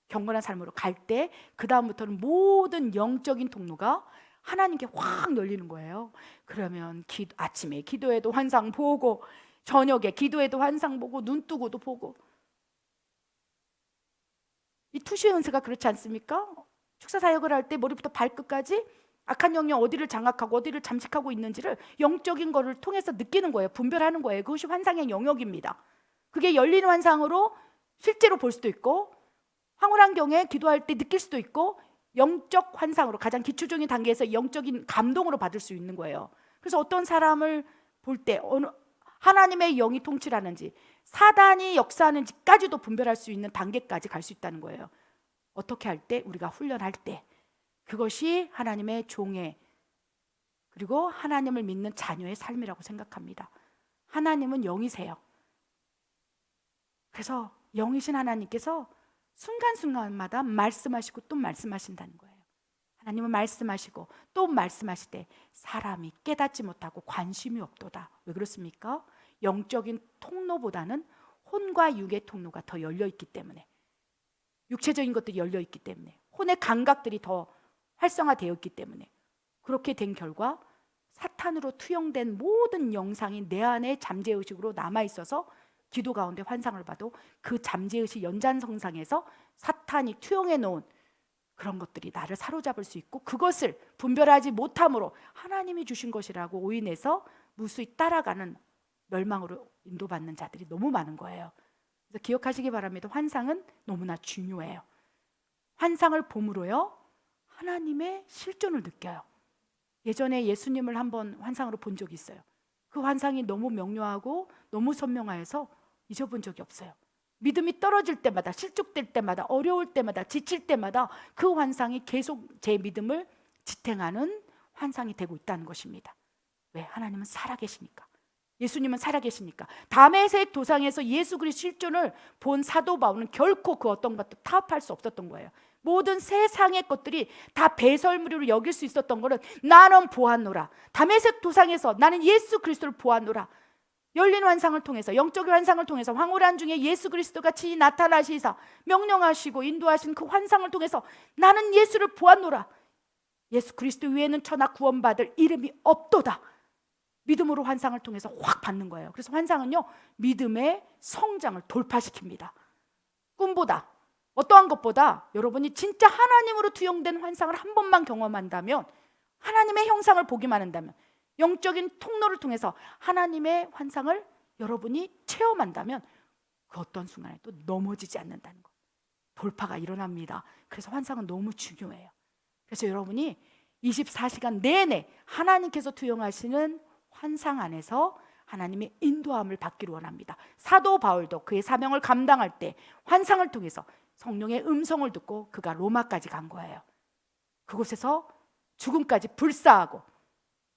경건한 삶으로 갈 때 그 다음부터는 모든 영적인 통로가 하나님께 확 열리는 거예요. 그러면 아침에 기도해도 환상 보고, 저녁에 기도해도 환상 보고, 눈 뜨고도 보고. 이 투시 은사가 그렇지 않습니까? 축사 사역을 할 때 머리부터 발끝까지 악한 영이 어디를 장악하고 어디를 잠식하고 있는지를 영적인 거를 통해서 느끼는 거예요. 분별하는 거예요. 그것이 환상의 영역입니다. 그게 열린 환상으로 실제로 볼 수도 있고 황홀한 경에 기도할 때 느낄 수도 있고 영적 환상으로 가장 기초적인 단계에서 영적인 감동으로 받을 수 있는 거예요. 그래서 어떤 사람을 볼 때 하나님의 영이 통치하는지 사단이 역사하는지까지도 분별할 수 있는 단계까지 갈 수 있다는 거예요. 어떻게 할 때? 우리가 훈련할 때. 그것이 하나님의 종의 그리고 하나님을 믿는 자녀의 삶이라고 생각합니다. 하나님은 영이세요. 그래서 영이신 하나님께서 순간순간마다 말씀하시고 또 말씀하신다는 거예요. 하나님은 말씀하시고 또 말씀하실 때 사람이 깨닫지 못하고 관심이 없도다. 왜 그렇습니까? 영적인 통로보다는 혼과 육의 통로가 더 열려있기 때문에, 육체적인 것들이 열려있기 때문에, 혼의 감각들이 더 활성화되어 있기 때문에, 그렇게 된 결과 사탄으로 투영된 모든 영상이 내 안에 잠재의식으로 남아있어서 기도 가운데 환상을 봐도 그 잠재의식 연장선상에서 사탄이 투영해 놓은 그런 것들이 나를 사로잡을 수 있고 그것을 분별하지 못함으로 하나님이 주신 것이라고 오인해서 무수히 따라가는 멸망으로 인도받는 자들이 너무 많은 거예요. 그래서 기억하시기 바랍니다. 환상은 너무나 중요해요. 환상을 봄으로요 하나님의 실존을 느껴요. 예전에 예수님을 한번 환상으로 본 적이 있어요. 그 환상이 너무 명료하고 너무 선명하여서 잊어본 적이 없어요. 믿음이 떨어질 때마다, 실족될 때마다, 어려울 때마다, 지칠 때마다 그 환상이 계속 제 믿음을 지탱하는 환상이 되고 있다는 것입니다. 왜? 하나님은 살아계시니까. 예수님은 살아계시니까. 다메섹 도상에서 예수 그리스도 실존을 본 사도 바울은 결코 그 어떤 것도 타협할 수 없었던 거예요. 모든 세상의 것들이 다 배설물로 여길 수 있었던 것은 나는 보았노라. 다메섹 도상에서 나는 예수 그리스도를 보았노라. 열린 환상을 통해서, 영적인 환상을 통해서 황홀한 중에 예수 그리스도 같이 나타나시사 명령하시고 인도하신 그 환상을 통해서 나는 예수를 보았노라. 예수 그리스도 외에는 천하 구원받을 이름이 없도다. 믿음으로 환상을 통해서 확 받는 거예요. 그래서 환상은요 믿음의 성장을 돌파시킵니다. 꿈보다, 어떠한 것보다 여러분이 진짜 하나님으로 투영된 환상을 한 번만 경험한다면, 하나님의 형상을 보기만 한다면, 영적인 통로를 통해서 하나님의 환상을 여러분이 체험한다면 그 어떤 순간에 또 넘어지지 않는다는 것, 돌파가 일어납니다. 그래서 환상은 너무 중요해요. 그래서 여러분이 24시간 내내 하나님께서 투영하시는 환상 안에서 하나님의 인도함을 받기를 원합니다. 사도 바울도 그의 사명을 감당할 때 환상을 통해서 성령의 음성을 듣고 그가 로마까지 간 거예요. 그곳에서 죽음까지 불사하고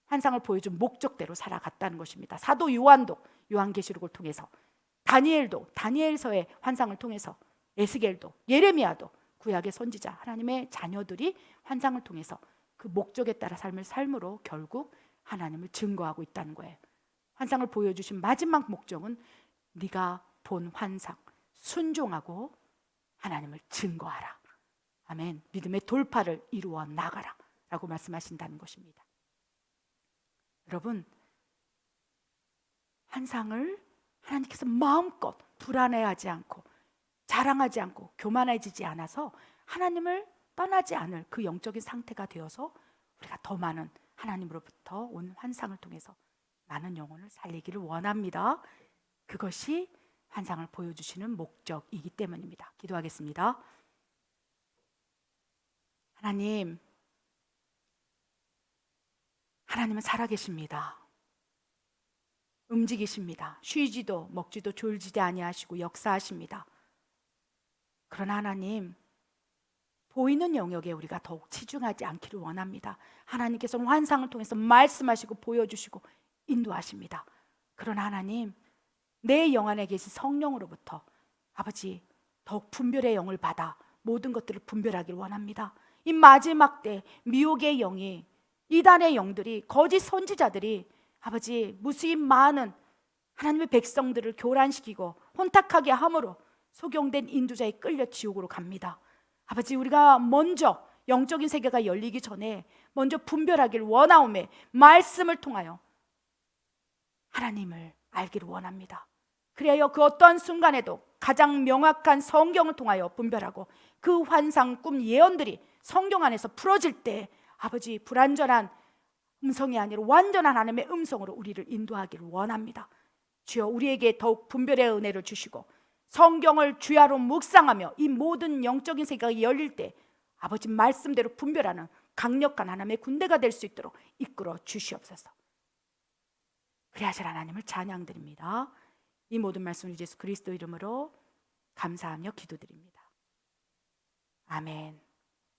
환상을 보여준 목적대로 살아갔다는 것입니다. 사도 요한도 요한계시록을 통해서, 다니엘도 다니엘서의 환상을 통해서, 에스겔도, 예레미야도 구약의 선지자, 하나님의 자녀들이 환상을 통해서 그 목적에 따라 삶을 삶으로 결국 하나님을 증거하고 있다는 거예요. 환상을 보여주신 마지막 목적은 네가 본 환상 순종하고 하나님을 증거하라. 아멘. 믿음의 돌파를 이루어 나가라 라고 말씀하신다는 것입니다. 여러분, 환상을 하나님께서 마음껏 불안해하지 않고 자랑하지 않고 교만해지지 않아서 하나님을 떠나지 않을 그 영적인 상태가 되어서 우리가 더 많은 하나님으로부터 온 환상을 통해서 많은 영혼을 살리기를 원합니다. 그것이 환상을 보여주시는 목적이기 때문입니다. 기도하겠습니다. 하나님은 살아계십니다. 움직이십니다. 쉬지도 먹지도 졸지도 아니하시고 역사하십니다. 그러나 하나님, 보이는 영역에 우리가 더욱 치중하지 않기를 원합니다. 하나님께서는 환상을 통해서 말씀하시고 보여주시고 인도하십니다. 그러나 하나님, 내 영 안에 계신 성령으로부터 아버지 더욱 분별의 영을 받아 모든 것들을 분별하기를 원합니다. 이 마지막 때 미혹의 영이, 이단의 영들이, 거짓 선지자들이 아버지 무수히 많은 하나님의 백성들을 교란시키고 혼탁하게 함으로 소경된 인도자에 끌려 지옥으로 갑니다. 아버지, 우리가 먼저 영적인 세계가 열리기 전에 먼저 분별하기를 원하오매 말씀을 통하여 하나님을 알기를 원합니다. 그래야 그 어떠한 순간에도 가장 명확한 성경을 통하여 분별하고 그 환상, 꿈, 예언들이 성경 안에서 풀어질 때 아버지 불완전한 음성이 아니라 완전한 하나님의 음성으로 우리를 인도하기를 원합니다. 주여, 우리에게 더욱 분별의 은혜를 주시고 성경을 주야로 묵상하며 이 모든 영적인 세계가 열릴 때 아버지 말씀대로 분별하는 강력한 하나님의 군대가 될 수 있도록 이끌어 주시옵소서. 그리하실 하나님을 찬양드립니다. 이 모든 말씀을 예수 그리스도 이름으로 감사하며 기도드립니다. 아멘.